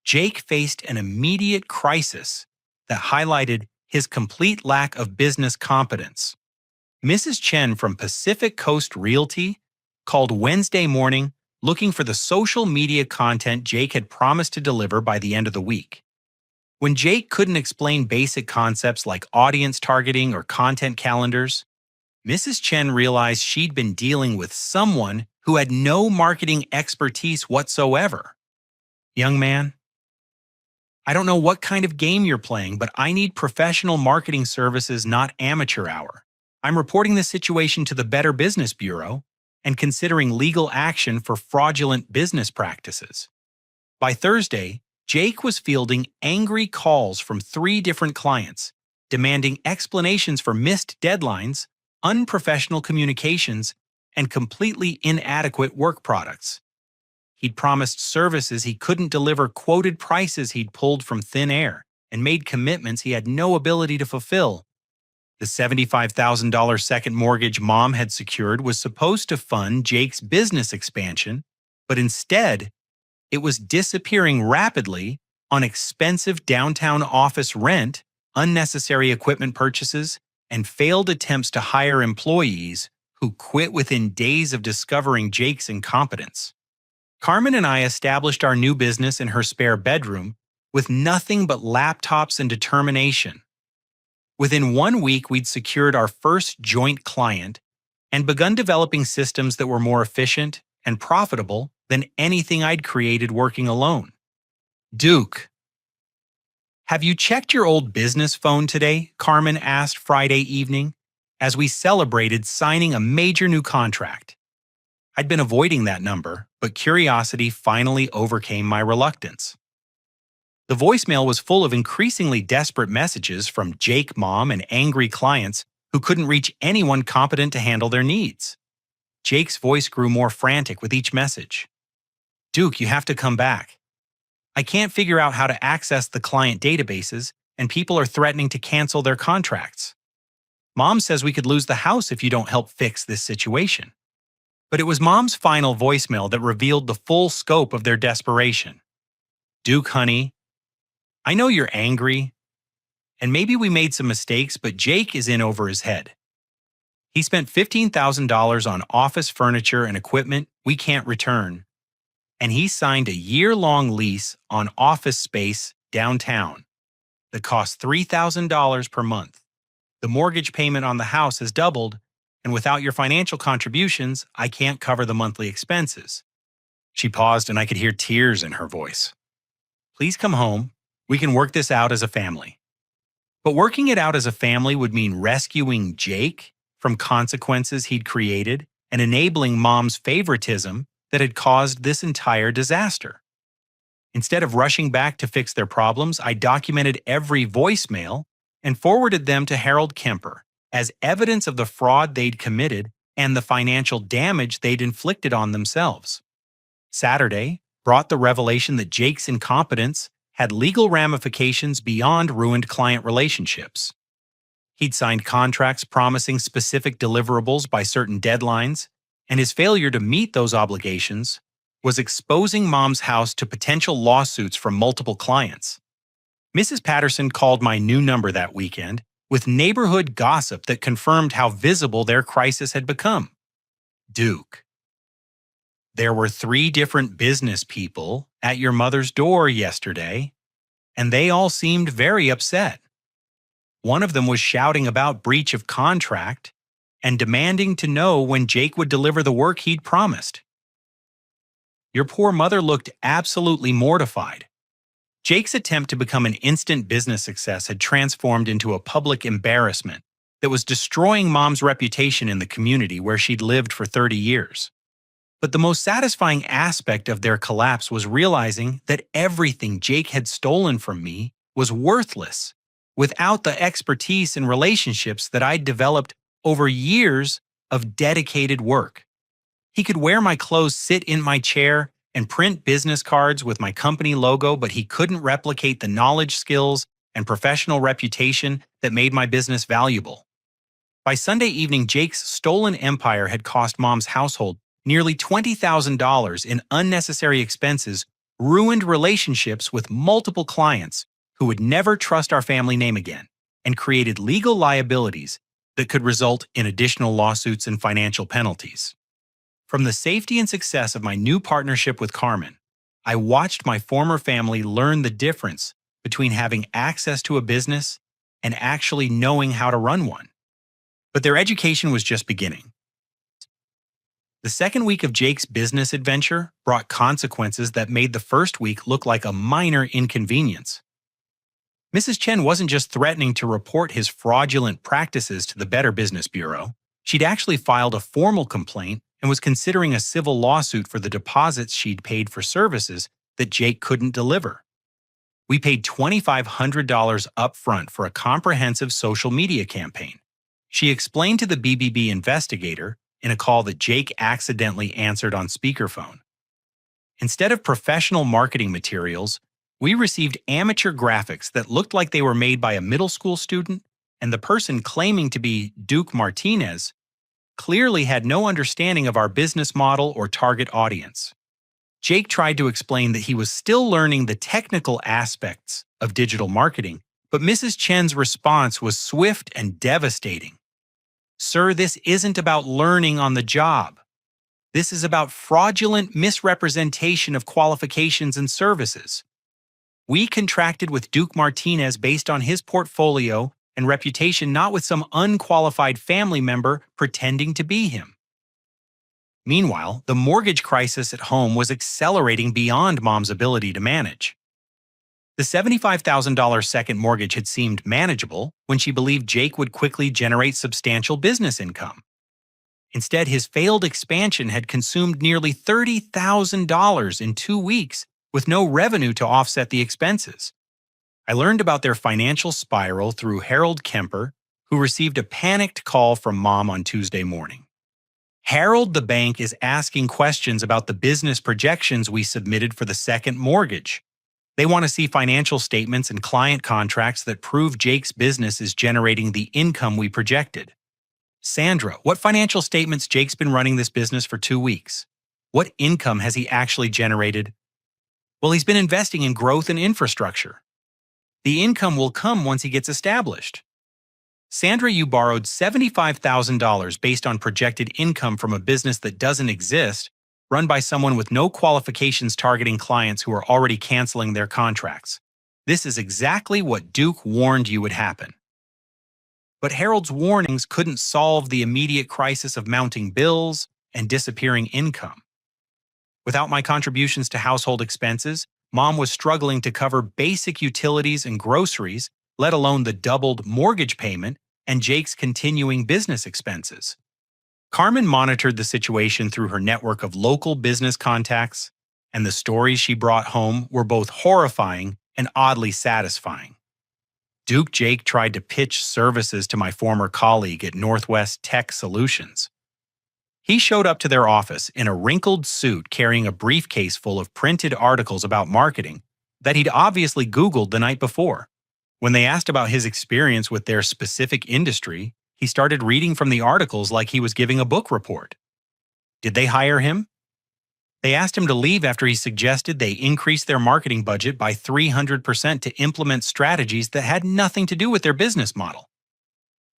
Jake faced an immediate crisis that highlighted his complete lack of business competence. Mrs. Chen from Pacific Coast Realty called Wednesday morning looking for the social media content Jake had promised to deliver by the end of the week. When Jake couldn't explain basic concepts like audience targeting or content calendars, Mrs. Chen realized she'd been dealing with someone who had no marketing expertise whatsoever. Young man, I don't know what kind of game you're playing, but I need professional marketing services, not amateur hour. I'm reporting this situation to the Better Business Bureau and considering legal action for fraudulent business practices. By Thursday, Jake was fielding angry calls from 3 different clients, demanding explanations for missed deadlines, unprofessional communications, and completely inadequate work products. He'd promised services he couldn't deliver, quoted prices he'd pulled from thin air, and made commitments he had no ability to fulfill. The $75,000 second mortgage Mom had secured was supposed to fund Jake's business expansion, but instead, it was disappearing rapidly on expensive downtown office rent, unnecessary equipment purchases, and failed attempts to hire employees who quit within days of discovering Jake's incompetence. Carmen and I established our new business in her spare bedroom with nothing but laptops and determination. Within 1 week, we'd secured our first joint client and begun developing systems that were more efficient and profitable than anything I'd created working alone. Duke, have you checked your old business phone today? Carmen asked Friday evening as we celebrated signing a major new contract. I'd been avoiding that number, but curiosity finally overcame my reluctance. The voicemail was full of increasingly desperate messages from Jake, Mom, and angry clients who couldn't reach anyone competent to handle their needs. Jake's voice grew more frantic with each message. Duke, you have to come back. I can't figure out how to access the client databases, and people are threatening to cancel their contracts. Mom says we could lose the house if you don't help fix this situation. But it was Mom's final voicemail that revealed the full scope of their desperation. Duke, honey, I know you're angry, and maybe we made some mistakes, but Jake is in over his head. He spent $15,000 on office furniture and equipment we can't return, and he signed a year-long lease on office space downtown. that cost $3,000 per month. The mortgage payment on the house has doubled, and without your financial contributions, I can't cover the monthly expenses." She paused and I could hear tears in her voice. "Please come home. We can work this out as a family." But working it out as a family would mean rescuing Jake from consequences he'd created and enabling Mom's favoritism that had caused this entire disaster. Instead of rushing back to fix their problems, I documented every voicemail and forwarded them to Harold Kemper as evidence of the fraud they'd committed and the financial damage they'd inflicted on themselves. Saturday brought the revelation that Jake's incompetence had legal ramifications beyond ruined client relationships. He'd signed contracts promising specific deliverables by certain deadlines, and his failure to meet those obligations was exposing Mom's house to potential lawsuits from multiple clients. Mrs. Patterson called my new number that weekend with neighborhood gossip that confirmed how visible their crisis had become. "Duke, there were 3 different business people at your mother's door yesterday, and they all seemed very upset. One of them was shouting about breach of contract and demanding to know when Jake would deliver the work he'd promised. Your poor mother looked absolutely mortified. Jake's attempt to become an instant business success had transformed into a public embarrassment that was destroying Mom's reputation in the community where she'd lived for 30 years. But the most satisfying aspect of their collapse was realizing that everything Jake had stolen from me was worthless without the expertise and relationships that I'd developed over years of dedicated work. He could wear my clothes, sit in my chair, and print business cards with my company logo, but he couldn't replicate the knowledge, skills, and professional reputation that made my business valuable. By Sunday evening, Jake's stolen empire had cost Mom's household nearly $20,000 in unnecessary expenses, ruined relationships with multiple clients who would never trust our family name again, and created legal liabilities that could result in additional lawsuits and financial penalties. From the safety and success of my new partnership with Carmen, I watched my former family learn the difference between having access to a business and actually knowing how to run one. But their education was just beginning. The second week of Jake's business adventure brought consequences that made the first week look like a minor inconvenience. Mrs. Chen wasn't just threatening to report his fraudulent practices to the Better Business Bureau. She'd actually filed a formal complaint and was considering a civil lawsuit for the deposits she'd paid for services that Jake couldn't deliver. We paid $2,500 upfront for a comprehensive social media campaign. She explained to the BBB investigator in a call that Jake accidentally answered on speakerphone. Instead of professional marketing materials, we received amateur graphics that looked like they were made by a middle school student, and the person claiming to be Duke Martinez clearly had no understanding of our business model or target audience. Jake tried to explain that he was still learning the technical aspects of digital marketing, but Mrs. Chen's response was swift and devastating. "Sir, this isn't about learning on the job. This is about fraudulent misrepresentation of qualifications and services. We contracted with Duke Martinez based on his portfolio and reputation, not with some unqualified family member pretending to be him." Meanwhile, the mortgage crisis at home was accelerating beyond Mom's ability to manage. The $75,000 second mortgage had seemed manageable when she believed Jake would quickly generate substantial business income. Instead, his failed expansion had consumed nearly $30,000 in 2 weeks with no revenue to offset the expenses. I learned about their financial spiral through Harold Kemper, who received a panicked call from Mom on Tuesday morning. "Harold, the bank is asking questions about the business projections we submitted for the second mortgage. They want to see financial statements and client contracts that prove Jake's business is generating the income we projected." "Sandra, what financial statements? Jake's been running this business for 2 weeks. What income has he actually generated?" "Well, he's been investing in growth and infrastructure. The income will come once he gets established." "Sandra, you borrowed $75,000 based on projected income from a business that doesn't exist, run by someone with no qualifications targeting clients who are already canceling their contracts. This is exactly what Duke warned you would happen. But Harold's warnings couldn't solve the immediate crisis of mounting bills and disappearing income. Without my contributions to household expenses, Mom was struggling to cover basic utilities and groceries, let alone the doubled mortgage payment and Jake's continuing business expenses. Carmen monitored the situation through her network of local business contacts, and the stories she brought home were both horrifying and oddly satisfying. Duke Jake tried to pitch services to my former colleague at Northwest Tech Solutions. He showed up to their office in a wrinkled suit carrying a briefcase full of printed articles about marketing that he'd obviously Googled the night before. When they asked about his experience with their specific industry, he started reading from the articles like he was giving a book report. Did they hire him? They asked him to leave after he suggested they increase their marketing budget by 300% to implement strategies that had nothing to do with their business model.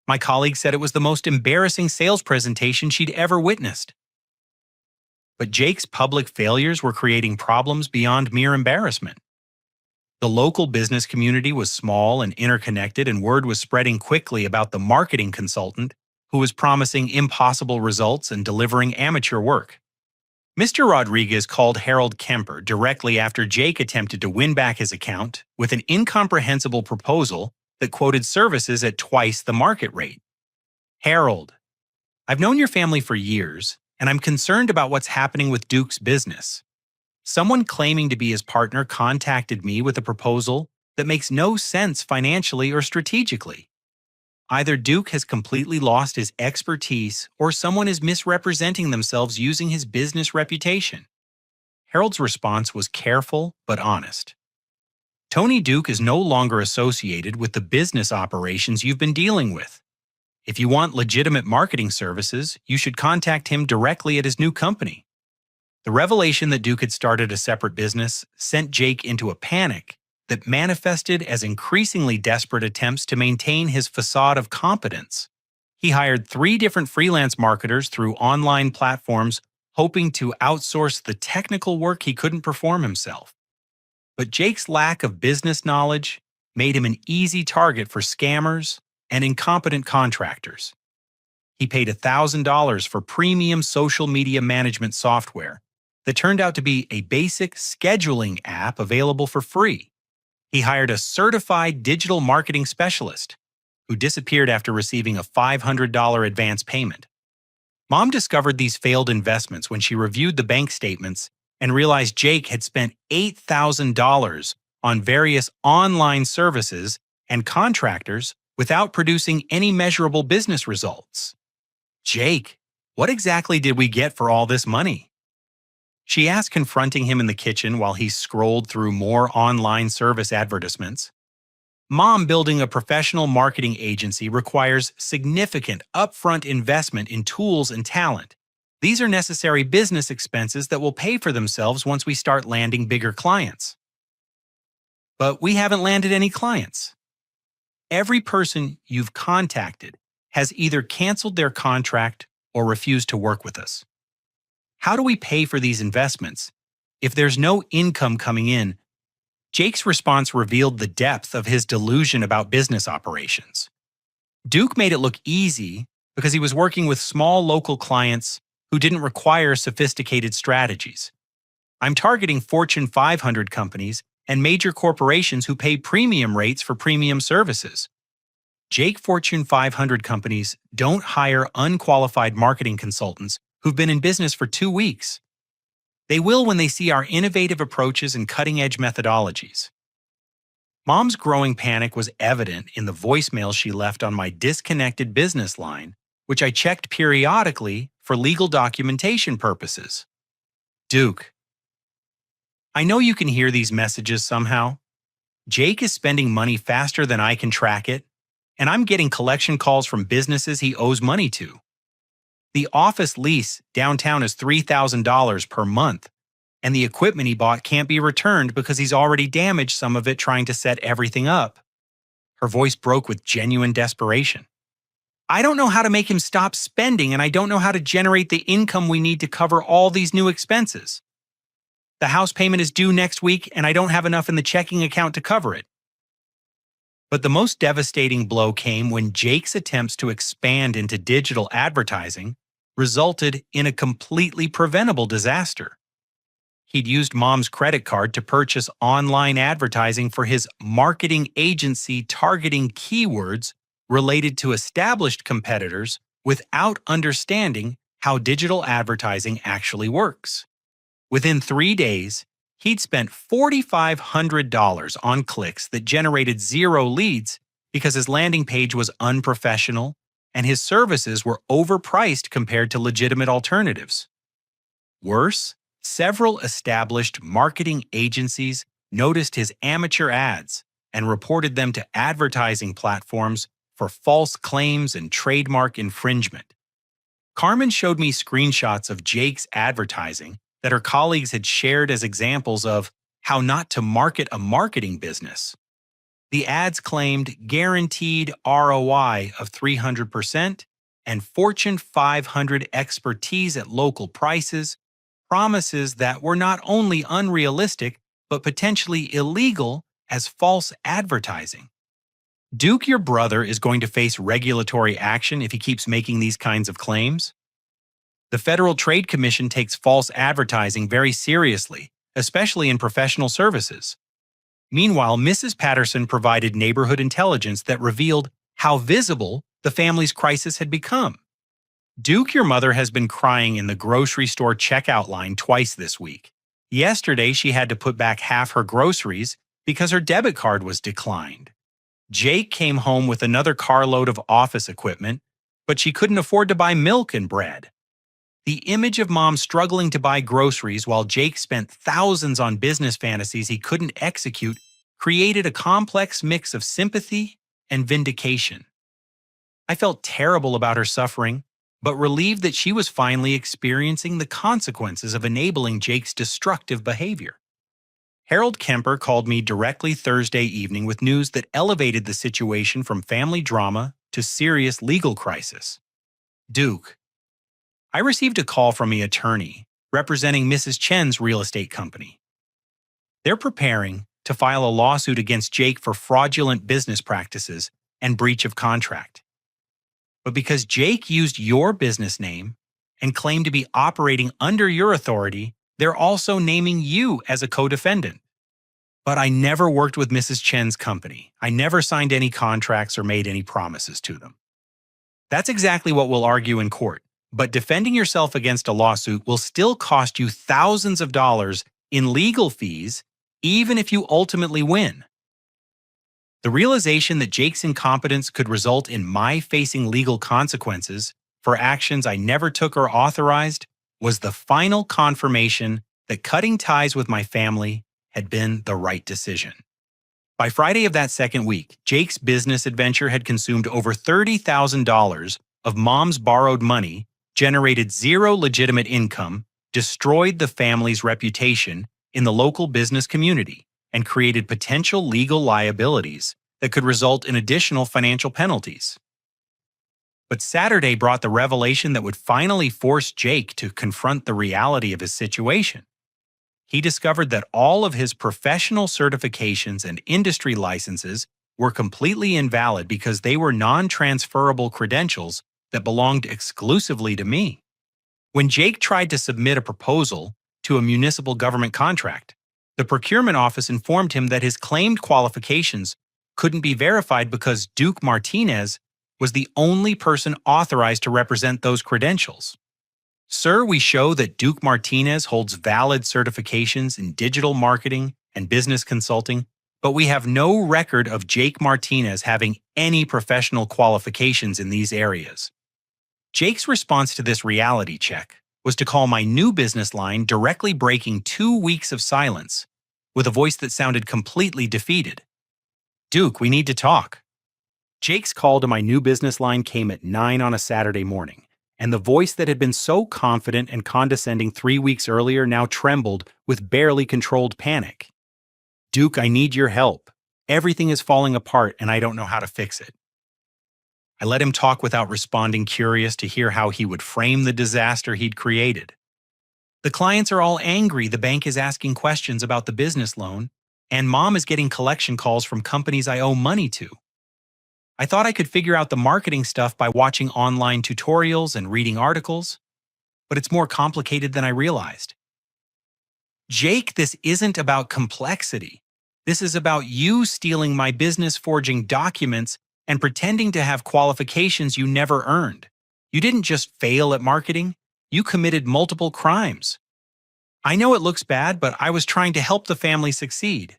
My colleague said it was the most embarrassing sales presentation she'd ever witnessed. But Jake's public failures were creating problems beyond mere embarrassment. The local business community was small and interconnected, and word was spreading quickly about the marketing consultant who was promising impossible results and delivering amateur work. Mr. Rodriguez called Harold Kemper directly after Jake attempted to win back his account with an incomprehensible proposal that quoted services at twice the market rate. Harold, I've known your family for years, and I'm concerned about what's happening with Duke's business. Someone claiming to be his partner contacted me with a proposal that makes no sense financially or strategically. Either Duke has completely lost his expertise or someone is misrepresenting themselves using his business reputation. Harold's response was careful but honest. Tony Duke is no longer associated with the business operations you've been dealing with. If you want legitimate marketing services, you should contact him directly at his new company. The revelation that Duke had started a separate business sent Jake into a panic that manifested as increasingly desperate attempts to maintain his facade of competence. He hired 3 different freelance marketers through online platforms, hoping to outsource the technical work he couldn't perform himself. But Jake's lack of business knowledge made him an easy target for scammers and incompetent contractors. He paid $1,000 for premium social media management software that turned out to be a basic scheduling app available for free. He hired a certified digital marketing specialist who disappeared after receiving a $500 advance payment. Mom discovered these failed investments when she reviewed the bank statements and realized Jake had spent $8,000 on various online services and contractors without producing any measurable business results. Jake, what exactly did we get for all this money? She asked, confronting him in the kitchen while he scrolled through more online service advertisements. Mom, building a professional marketing agency requires significant upfront investment in tools and talent. These are necessary business expenses that will pay for themselves once we start landing bigger clients. But we haven't landed any clients. Every person you've contacted has either canceled their contract or refused to work with us. How do we pay for these investments if there's no income coming in? Jake's response revealed the depth of his delusion about business operations. Duke made it look easy because he was working with small local clients who didn't require sophisticated strategies. I'm targeting Fortune 500 companies and major corporations who pay premium rates for premium services. Jake, Fortune 500 companies don't hire unqualified marketing consultants who've been in business for 2 weeks. They will when they see our innovative approaches and cutting-edge methodologies. Mom's growing panic was evident in the voicemail she left on my disconnected business line, which I checked periodically for legal documentation purposes. Duke, I know you can hear these messages somehow. Jake is spending money faster than I can track it, and I'm getting collection calls from businesses he owes money to. The office lease downtown is $3,000 per month, and the equipment he bought can't be returned because he's already damaged some of it trying to set everything up. Her voice broke with genuine desperation. I don't know how to make him stop spending, and I don't know how to generate the income we need to cover all these new expenses. The house payment is due next week, and I don't have enough in the checking account to cover it. But the most devastating blow came when Jake's attempts to expand into digital advertising resulted in a completely preventable disaster. He'd used Mom's credit card to purchase online advertising for his marketing agency targeting keywords related to established competitors without understanding how digital advertising actually works. Within 3 days, he'd spent $4,500 on clicks that generated 0 leads because his landing page was unprofessional and his services were overpriced compared to legitimate alternatives. Worse, several established marketing agencies noticed his amateur ads and reported them to advertising platforms for false claims and trademark infringement. Carmen showed me screenshots of Jake's advertising that her colleagues had shared as examples of how not to market a marketing business. The ads claimed guaranteed ROI of 300% and Fortune 500 expertise at local prices, promises that were not only unrealistic but potentially illegal as false advertising. Duke, your brother, is going to face regulatory action if he keeps making these kinds of claims. The Federal Trade Commission takes false advertising very seriously, especially in professional services. Meanwhile, Mrs. Patterson provided neighborhood intelligence that revealed how visible the family's crisis had become. Duke, your mother, has been crying in the grocery store checkout line twice this week. Yesterday, she had to put back half her groceries because her debit card was declined. Jake came home with another carload of office equipment, but she couldn't afford to buy milk and bread. The image of Mom struggling to buy groceries while Jake spent thousands on business fantasies he couldn't execute created a complex mix of sympathy and vindication. I felt terrible about her suffering, but relieved that she was finally experiencing the consequences of enabling Jake's destructive behavior. Harold Kemper called me directly Thursday evening with news that elevated the situation from family drama to serious legal crisis. Duke, I received a call from an attorney representing Mrs. Chen's real estate company. They're preparing to file a lawsuit against Jake for fraudulent business practices and breach of contract. But because Jake used your business name and claimed to be operating under your authority, they're also naming you as a co-defendant. But I never worked with Mrs. Chen's company. I never signed any contracts or made any promises to them. That's exactly what we'll argue in court. But defending yourself against a lawsuit will still cost you thousands of dollars in legal fees, even if you ultimately win. The realization that Jake's incompetence could result in my facing legal consequences for actions I never took or authorized was the final confirmation that cutting ties with my family had been the right decision. By Friday of that second week, Jake's business adventure had consumed over $30,000 of Mom's borrowed money, generated 0 legitimate income, destroyed the family's reputation in the local business community, and created potential legal liabilities that could result in additional financial penalties. But Saturday brought the revelation that would finally force Jake to confront the reality of his situation. He discovered that all of his professional certifications and industry licenses were completely invalid because they were non-transferable credentials that belonged exclusively to me. When Jake tried to submit a proposal to a municipal government contract, the procurement office informed him that his claimed qualifications couldn't be verified because Duke Martinez was the only person authorized to represent those credentials. Sir, we show that Duke Martinez holds valid certifications in digital marketing and business consulting, but we have no record of Jake Martinez having any professional qualifications in these areas. Jake's response to this reality check was to call my new business line, directly breaking 2 weeks of silence, with a voice that sounded completely defeated. Duke, we need to talk. Jake's call to my new business line came at 9 on a Saturday morning, and the voice that had been so confident and condescending 3 weeks earlier now trembled with barely controlled panic. Duke, I need your help. Everything is falling apart and I don't know how to fix it. I let him talk without responding, curious to hear how he would frame the disaster he'd created. The clients are all angry the bank is asking questions about the business loan, and Mom is getting collection calls from companies I owe money to. I thought I could figure out the marketing stuff by watching online tutorials and reading articles, but it's more complicated than I realized. Jake, this isn't about complexity. This is about you stealing my business, forging documents, and pretending to have qualifications you never earned. You didn't just fail at marketing, you committed multiple crimes. I know it looks bad, but I was trying to help the family succeed.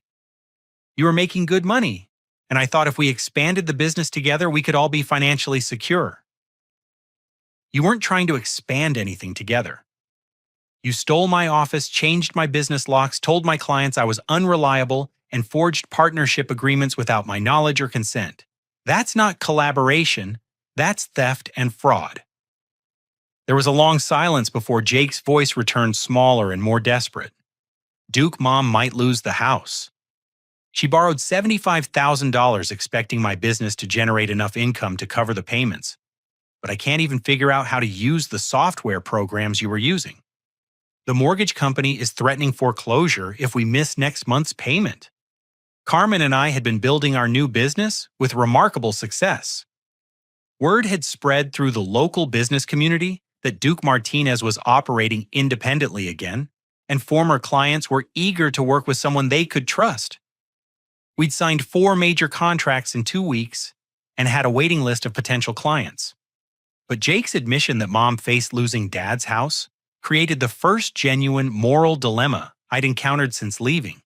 You were making good money, and I thought if we expanded the business together, we could all be financially secure. You weren't trying to expand anything together. You stole my office, changed my business locks, told my clients I was unreliable, and forged partnership agreements without my knowledge or consent. That's not collaboration, that's theft and fraud. There was a long silence before Jake's voice returned smaller and more desperate. Duke, Mom might lose the house. She borrowed $75,000 expecting my business to generate enough income to cover the payments. But I can't even figure out how to use the software programs you were using. The mortgage company is threatening foreclosure if we miss next month's payment. Carmen and I had been building our new business with remarkable success. Word had spread through the local business community that Duke Martinez was operating independently again, and former clients were eager to work with someone they could trust. We'd signed 4 major contracts in 2 weeks and had a waiting list of potential clients. But Jake's admission that Mom faced losing Dad's house created the first genuine moral dilemma I'd encountered since leaving.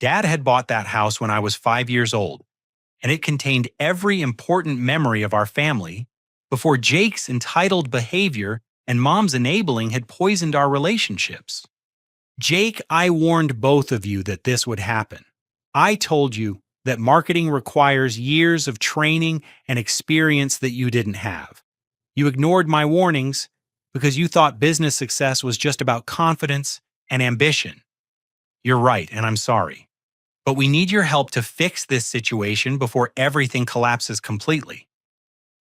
Dad had bought that house when I was 5 years old, and it contained every important memory of our family before Jake's entitled behavior and Mom's enabling had poisoned our relationships. Jake, I warned both of you that this would happen. I told you that marketing requires years of training and experience that you didn't have. You ignored my warnings because you thought business success was just about confidence and ambition. You're right, and I'm sorry. But we need your help to fix this situation before everything collapses completely.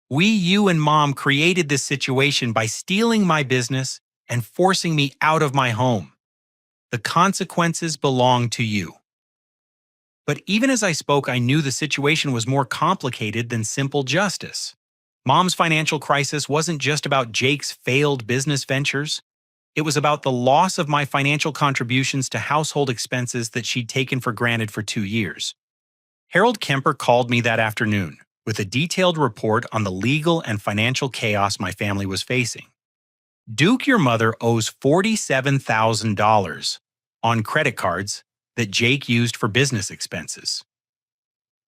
You and Mom created this situation by stealing my business and forcing me out of my home. The consequences belong to you. But even as I spoke, I knew the situation was more complicated than simple justice. Mom's financial crisis wasn't just about Jake's failed business ventures. It was about the loss of my financial contributions to household expenses that she'd taken for granted for 2 years. Harold Kemper called me that afternoon with a detailed report on the legal and financial chaos my family was facing. Duke, your mother, owes $47,000 on credit cards that Jake used for business expenses.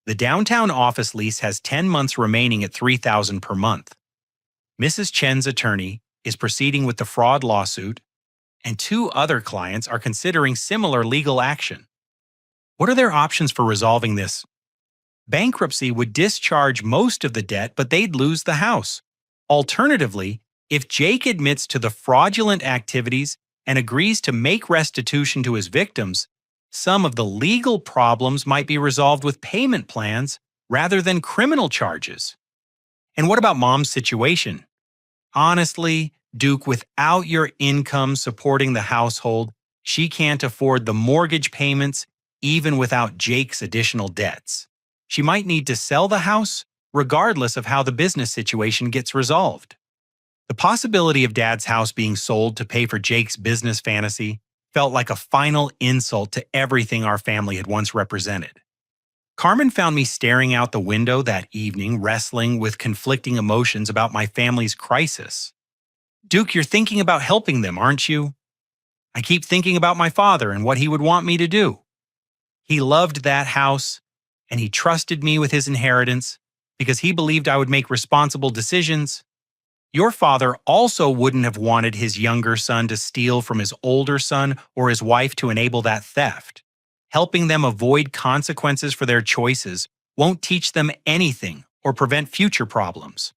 The downtown office lease has 10 months remaining at $3,000 per month. Mrs. Chen's attorney is proceeding with the fraud lawsuit, and 2 other clients are considering similar legal action. What are their options for resolving this? Bankruptcy would discharge most of the debt, but they'd lose the house. Alternatively, if Jake admits to the fraudulent activities and agrees to make restitution to his victims, some of the legal problems might be resolved with payment plans rather than criminal charges. And what about Mom's situation? Honestly, Duke, without your income supporting the household, she can't afford the mortgage payments even without Jake's additional debts. She might need to sell the house regardless of how the business situation gets resolved. The possibility of Dad's house being sold to pay for Jake's business fantasy felt like a final insult to everything our family had once represented. Carmen found me staring out the window that evening, wrestling with conflicting emotions about my family's crisis. Duke, you're thinking about helping them, aren't you? I keep thinking about my father and what he would want me to do. He loved that house, and he trusted me with his inheritance because he believed I would make responsible decisions. Your father also wouldn't have wanted his younger son to steal from his older son or his wife to enable that theft. Helping them avoid consequences for their choices won't teach them anything or prevent future problems.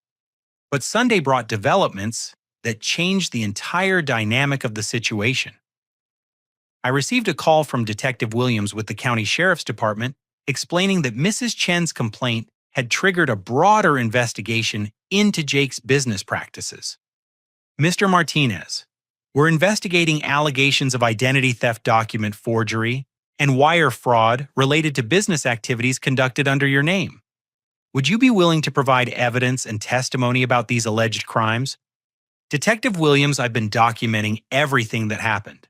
But Sunday brought developments that changed the entire dynamic of the situation. I received a call from Detective Williams with the County Sheriff's Department explaining that Mrs. Chen's complaint had triggered a broader investigation into Jake's business practices. Mr. Martinez, we're investigating allegations of identity theft, document forgery, and wire fraud related to business activities conducted under your name. Would you be willing to provide evidence and testimony about these alleged crimes? Detective Williams, I've been documenting everything that happened.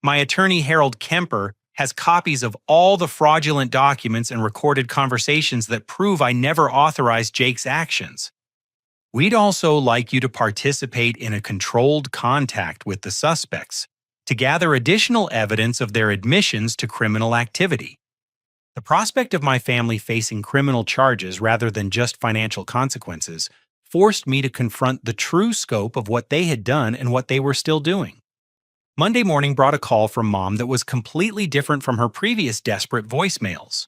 My attorney, Harold Kemper, has copies of all the fraudulent documents and recorded conversations that prove I never authorized Jake's actions. We'd also like you to participate in a controlled contact with the suspects to gather additional evidence of their admissions to criminal activity. The prospect of my family facing criminal charges rather than just financial consequences forced me to confront the true scope of what they had done and what they were still doing. Monday morning brought a call from Mom that was completely different from her previous desperate voicemails.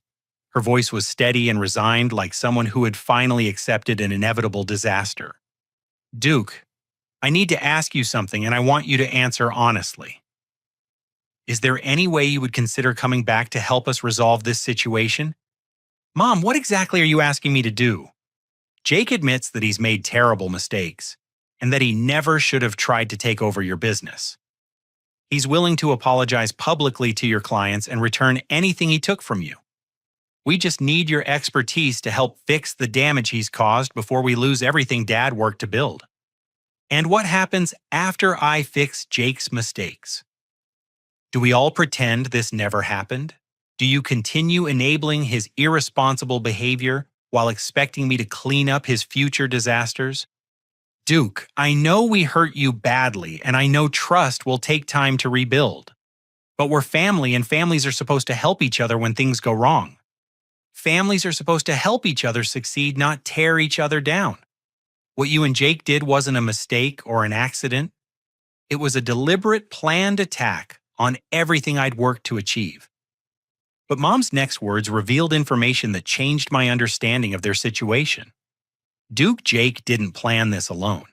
Her voice was steady and resigned, like someone who had finally accepted an inevitable disaster. "Duke, I need to ask you something and I want you to answer honestly. Is there any way you would consider coming back to help us resolve this situation?" "Mom, what exactly are you asking me to do?" "Jake admits that he's made terrible mistakes and that he never should have tried to take over your business. He's willing to apologize publicly to your clients and return anything he took from you. We just need your expertise to help fix the damage he's caused before we lose everything Dad worked to build. And what happens after I fix Jake's mistakes? Do we all pretend this never happened? Do you continue enabling his irresponsible behavior while expecting me to clean up his future disasters? Duke, I know we hurt you badly, and I know trust will take time to rebuild. But we're family, and families are supposed to help each other when things go wrong. Families are supposed to help each other succeed, not tear each other down. What you and Jake did wasn't a mistake or an accident. It was a deliberate, planned attack on everything I'd worked to achieve." But Mom's next words revealed information that changed my understanding of their situation. Jake didn't plan this alone.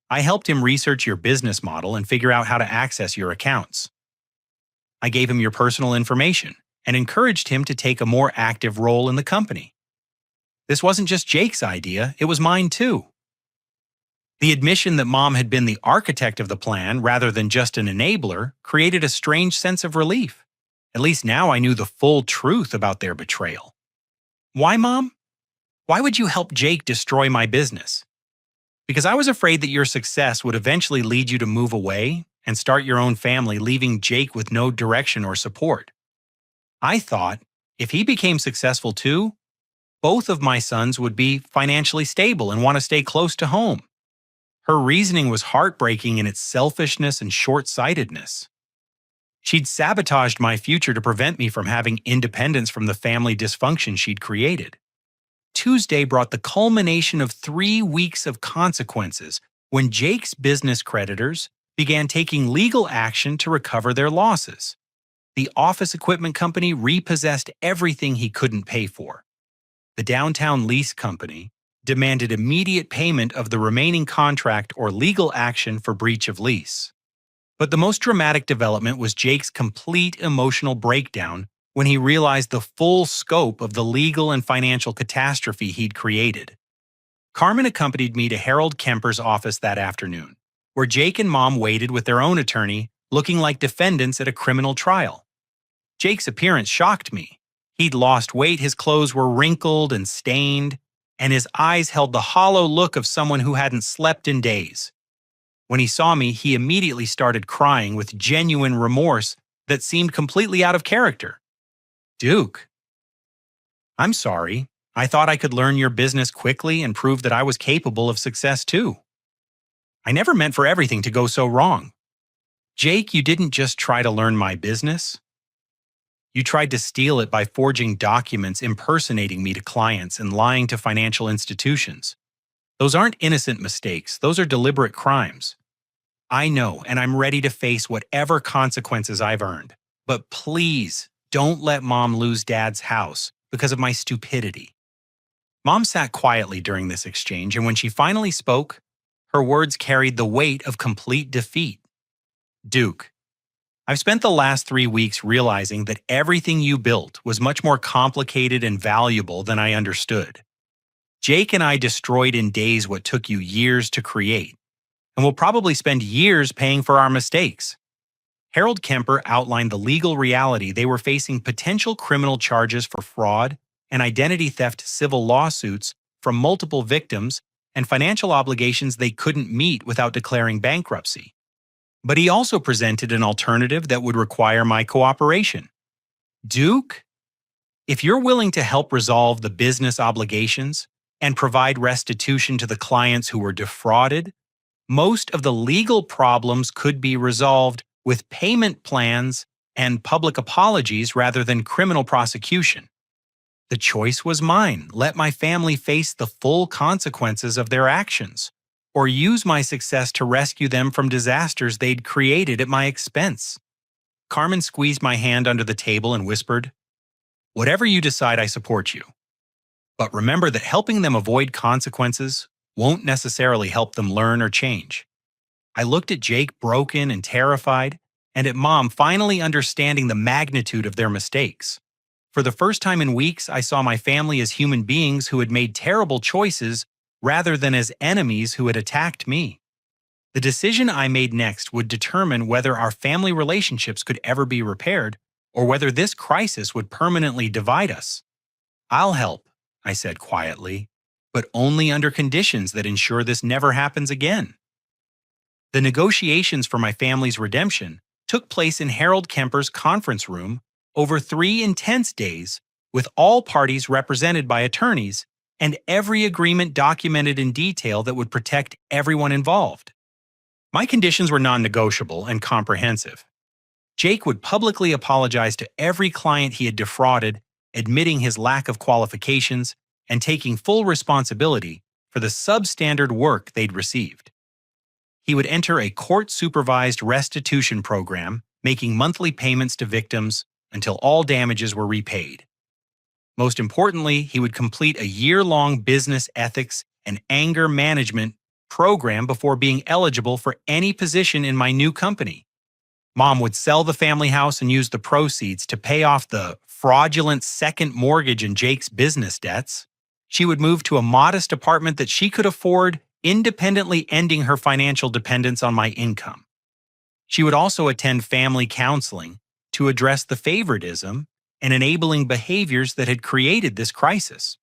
I helped him research your business model and figure out how to access your accounts. I gave him your personal information and encouraged him to take a more active role in the company. This wasn't just Jake's idea, it was mine too. The admission that Mom had been the architect of the plan rather than just an enabler created a strange sense of relief. At least now I knew the full truth about their betrayal. "Why, Mom? Why would you help Jake destroy my business?" "Because I was afraid that your success would eventually lead you to move away and start your own family, leaving Jake with no direction or support. I thought, if he became successful too, both of my sons would be financially stable and want to stay close to home." Her reasoning was heartbreaking in its selfishness and short-sightedness. She'd sabotaged my future to prevent me from having independence from the family dysfunction she'd created. Tuesday brought the culmination of 3 weeks of consequences when Jake's business creditors began taking legal action to recover their losses. The office equipment company repossessed everything he couldn't pay for. The downtown lease company demanded immediate payment of the remaining contract or legal action for breach of lease. But the most dramatic development was Jake's complete emotional breakdown when he realized the full scope of the legal and financial catastrophe he'd created. Carmen accompanied me to Harold Kemper's office that afternoon, where Jake and Mom waited with their own attorney, looking like defendants at a criminal trial. Jake's appearance shocked me. He'd lost weight, his clothes were wrinkled and stained, and his eyes held the hollow look of someone who hadn't slept in days. When he saw me, he immediately started crying with genuine remorse that seemed completely out of character. "Duke, I'm sorry. I thought I could learn your business quickly and prove that I was capable of success too. I never meant for everything to go so wrong. Jake, you didn't just try to learn my business. You tried to steal it by forging documents impersonating me to clients and lying to financial institutions. Those aren't innocent mistakes, those are deliberate crimes. I know, and I'm ready to face whatever consequences I've earned. But please, don't let Mom lose Dad's house because of my stupidity." Mom sat quietly during this exchange, and when she finally spoke, her words carried the weight of complete defeat. "Duke, I've spent the last 3 weeks realizing that everything you built was much more complicated and valuable than I understood. Jake and I destroyed in days what took you years to create, and we'll probably spend years paying for our mistakes. Harold Kemper outlined the legal reality they were facing potential criminal charges for fraud and identity theft civil lawsuits from multiple victims and financial obligations they couldn't meet without declaring bankruptcy. But he also presented an alternative that would require my cooperation. Duke, if you're willing to help resolve the business obligations and provide restitution to the clients who were defrauded, most of the legal problems could be resolved with payment plans and public apologies rather than criminal prosecution. The choice was mine. Let my family face the full consequences of their actions, or use my success to rescue them from disasters they'd created at my expense. Carmen squeezed my hand under the table and whispered, "Whatever you decide, I support you. But remember that helping them avoid consequences won't necessarily help them learn or change." I looked at Jake broken and terrified, and at Mom finally understanding the magnitude of their mistakes. For the first time in weeks, I saw my family as human beings who had made terrible choices rather than as enemies who had attacked me. The decision I made next would determine whether our family relationships could ever be repaired or whether this crisis would permanently divide us. "I'll help," I said quietly, "but only under conditions that ensure this never happens again." The negotiations for my family's redemption took place in Harold Kemper's conference room over 3 intense days, with all parties represented by attorneys and every agreement documented in detail that would protect everyone involved. My conditions were non-negotiable and comprehensive. Jake would publicly apologize to every client he had defrauded, admitting his lack of qualifications and taking full responsibility for the substandard work they'd received. He would enter a court-supervised restitution program, making monthly payments to victims until all damages were repaid. Most importantly, he would complete a year-long business ethics and anger management program before being eligible for any position in my new company. Mom would sell the family house and use the proceeds to pay off the fraudulent second mortgage in Jake's business debts. She would move to a modest apartment that she could afford, independently ending her financial dependence on my income. She would also attend family counseling to address the favoritism and enabling behaviors that had created this crisis.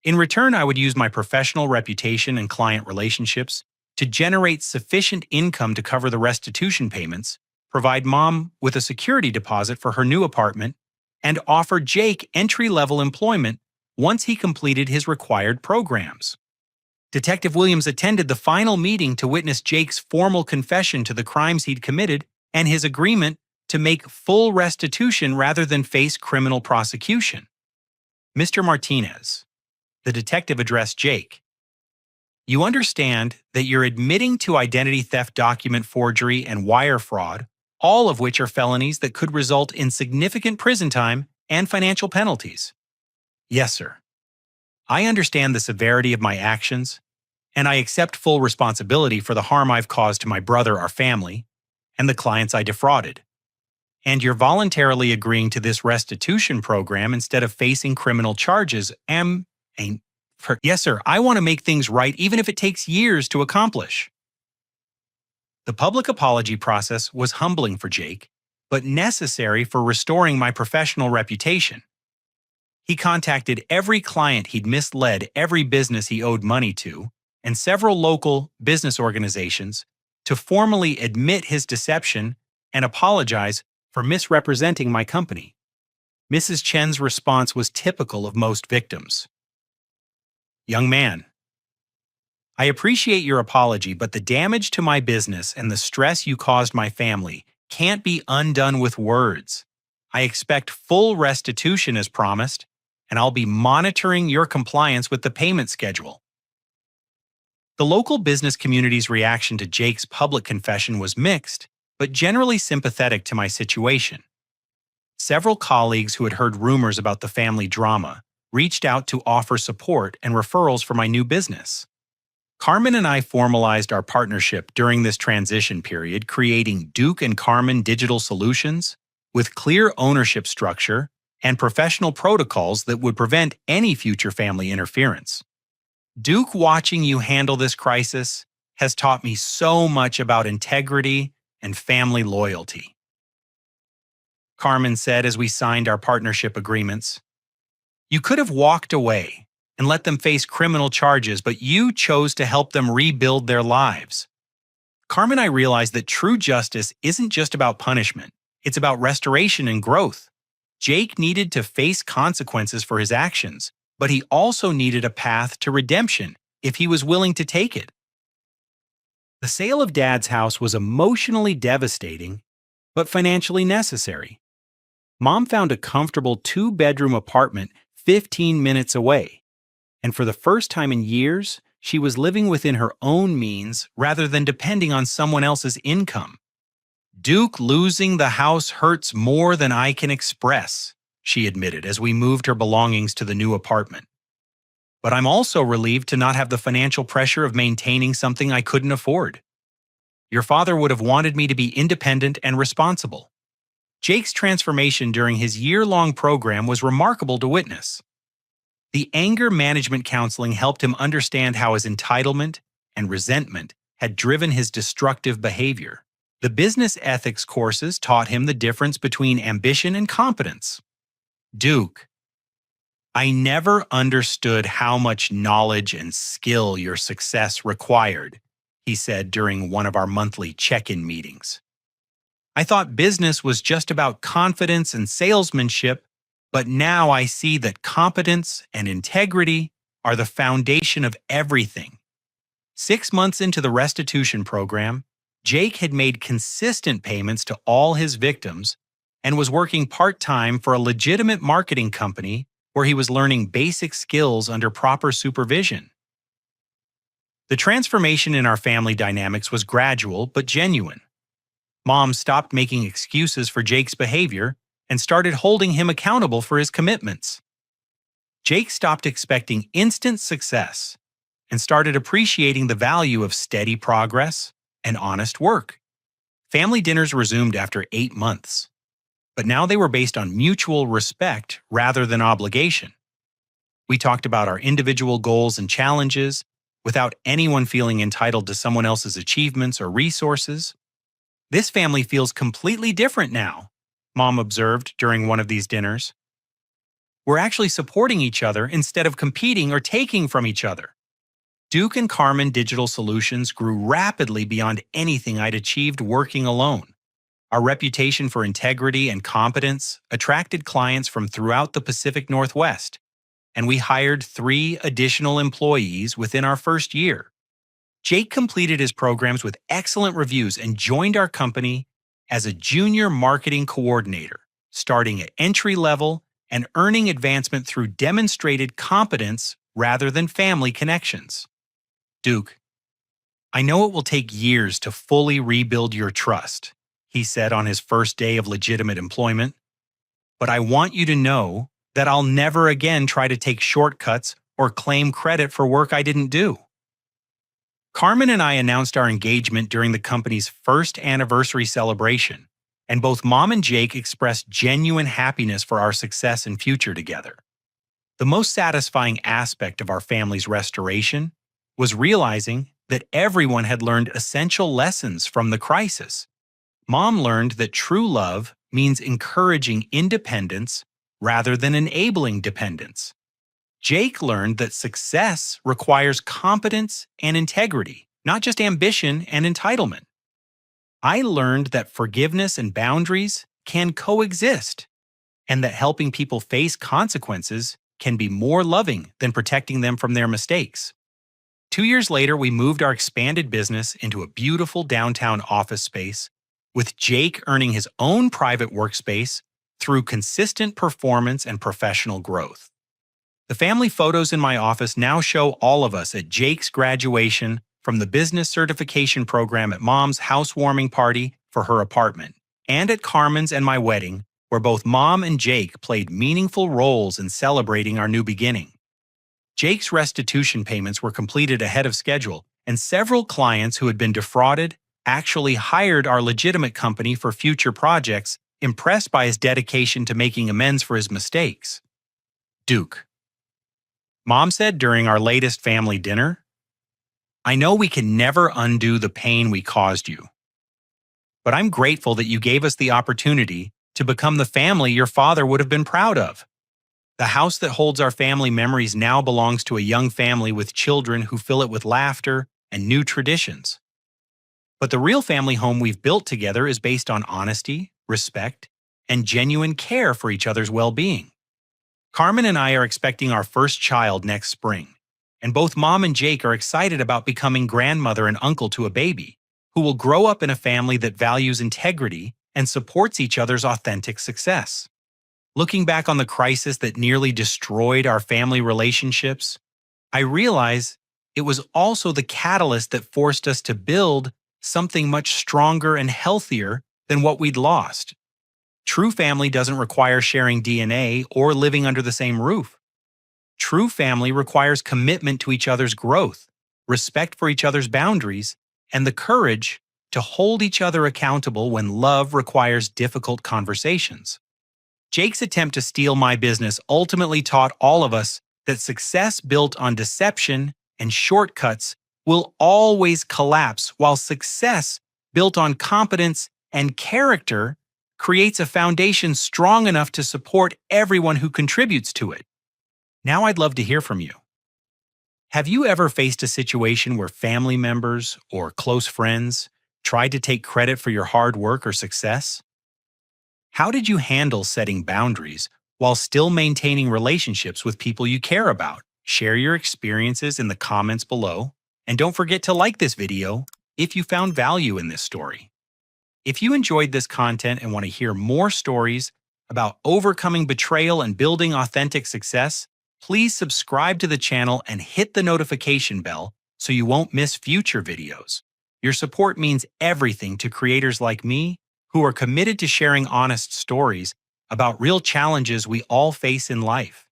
In return, I would use my professional reputation and client relationships to generate sufficient income to cover the restitution payments, provide Mom with a security deposit for her new apartment, and offer Jake entry-level employment once he completed his required programs. Detective Williams attended the final meeting to witness Jake's formal confession to the crimes he'd committed and his agreement to make full restitution rather than face criminal prosecution. "Mr. Martinez," the detective addressed Jake, "you understand that you're admitting to identity theft, document forgery, and wire fraud, all of which are felonies that could result in significant prison time and financial penalties." "Yes, sir. I understand the severity of my actions, and I accept full responsibility for the harm I've caused to my brother, our family, and the clients I defrauded. And you're voluntarily agreeing to this restitution program instead of facing criminal charges. Yes, sir. I want to make things right even if it takes years to accomplish." The public apology process was humbling for Jake, but necessary for restoring my professional reputation. He contacted every client he'd misled, every business he owed money to, and several local business organizations to formally admit his deception and apologize for misrepresenting my company. Mrs. Chen's response was typical of most victims. "Young man, I appreciate your apology, but the damage to my business and the stress you caused my family can't be undone with words. I expect full restitution as promised, and I'll be monitoring your compliance with the payment schedule." The local business community's reaction to Jake's public confession was mixed, but generally sympathetic to my situation. Several colleagues who had heard rumors about the family drama reached out to offer support and referrals for my new business. Carmen and I formalized our partnership during this transition period, creating Duke and Carmen Digital Solutions with clear ownership structure and professional protocols that would prevent any future family interference. Duke, watching you handle this crisis has taught me so much about integrity and family loyalty. Carmen said as we signed our partnership agreements. You could have walked away and let them face criminal charges, but you chose to help them rebuild their lives. Carmen and I realized that true justice isn't just about punishment, it's about restoration and growth. Jake needed to face consequences for his actions, but he also needed a path to redemption if he was willing to take it. The sale of Dad's house was emotionally devastating, but financially necessary. Mom found a comfortable 2-bedroom apartment 15 minutes away, and for the first time in years, she was living within her own means rather than depending on someone else's income. Duke, losing the house hurts more than I can express, she admitted as we moved her belongings to the new apartment. But I'm also relieved to not have the financial pressure of maintaining something I couldn't afford. Your father would have wanted me to be independent and responsible. Jake's transformation during his year-long program was remarkable to witness. The anger management counseling helped him understand how his entitlement and resentment had driven his destructive behavior. The business ethics courses taught him the difference between ambition and competence. Duke, I never understood how much knowledge and skill your success required, he said during one of our monthly check-in meetings. I thought business was just about confidence and salesmanship, but now I see that competence and integrity are the foundation of everything. 6 months into the restitution program, Jake had made consistent payments to all his victims and was working part-time for a legitimate marketing company where he was learning basic skills under proper supervision. The transformation in our family dynamics was gradual but genuine. Mom stopped making excuses for Jake's behavior and started holding him accountable for his commitments. Jake stopped expecting instant success and started appreciating the value of steady progress and honest work. Family dinners resumed after 8 months, but now they were based on mutual respect rather than obligation. We talked about our individual goals and challenges without anyone feeling entitled to someone else's achievements or resources. This family feels completely different now, Mom observed during one of these dinners. We're actually supporting each other instead of competing or taking from each other. Duke and Carmen Digital Solutions grew rapidly beyond anything I'd achieved working alone. Our reputation for integrity and competence attracted clients from throughout the Pacific Northwest, and we hired 3 additional employees within our first year. Jake completed his programs with excellent reviews and joined our company as a junior marketing coordinator, starting at entry level and earning advancement through demonstrated competence rather than family connections. Duke, I know it will take years to fully rebuild your trust, he said on his first day of legitimate employment, but I want you to know that I'll never again try to take shortcuts or claim credit for work I didn't do. Carmen and I announced our engagement during the company's first anniversary celebration, and both Mom and Jake expressed genuine happiness for our success and future together. The most satisfying aspect of our family's restoration was realizing that everyone had learned essential lessons from the crisis. Mom learned that true love means encouraging independence rather than enabling dependence. Jake learned that success requires competence and integrity, not just ambition and entitlement. I learned that forgiveness and boundaries can coexist, and that helping people face consequences can be more loving than protecting them from their mistakes. 2 years later, we moved our expanded business into a beautiful downtown office space, with Jake earning his own private workspace through consistent performance and professional growth. The family photos in my office now show all of us at Jake's graduation from the business certification program, at Mom's housewarming party for her apartment, and at Carmen's and my wedding, where both Mom and Jake played meaningful roles in celebrating our new beginning. Jake's restitution payments were completed ahead of schedule, and several clients who had been defrauded actually hired our legitimate company for future projects, impressed by his dedication to making amends for his mistakes. Duke, Mom said during our latest family dinner, I know we can never undo the pain we caused you, but I'm grateful that you gave us the opportunity to become the family your father would have been proud of. The house that holds our family memories now belongs to a young family with children who fill it with laughter and new traditions. But the real family home we've built together is based on honesty, respect, and genuine care for each other's well-being. Carmen and I are expecting our first child next spring, and both Mom and Jake are excited about becoming grandmother and uncle to a baby who will grow up in a family that values integrity and supports each other's authentic success. Looking back on the crisis that nearly destroyed our family relationships, I realize it was also the catalyst that forced us to build something much stronger and healthier than what we'd lost. True family doesn't require sharing DNA or living under the same roof. True family requires commitment to each other's growth, respect for each other's boundaries, and the courage to hold each other accountable when love requires difficult conversations. Jake's attempt to steal my business ultimately taught all of us that success built on deception and shortcuts will always collapse, while success built on competence and character creates a foundation strong enough to support everyone who contributes to it. Now I'd love to hear from you. Have you ever faced a situation where family members or close friends tried to take credit for your hard work or success? How did you handle setting boundaries while still maintaining relationships with people you care about? Share your experiences in the comments below, and don't forget to like this video if you found value in this story. If you enjoyed this content and want to hear more stories about overcoming betrayal and building authentic success, please subscribe to the channel and hit the notification bell so you won't miss future videos. Your support means everything to creators like me who are committed to sharing honest stories about real challenges we all face in life.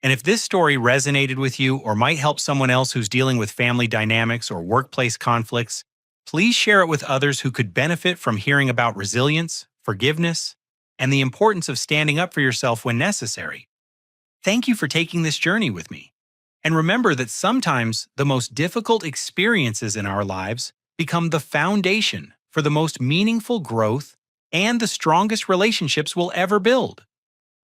And if this story resonated with you or might help someone else who's dealing with family dynamics or workplace conflicts, please share it with others who could benefit from hearing about resilience, forgiveness, and the importance of standing up for yourself when necessary. Thank you for taking this journey with me. And remember that sometimes the most difficult experiences in our lives become the foundation for the most meaningful growth and the strongest relationships we'll ever build.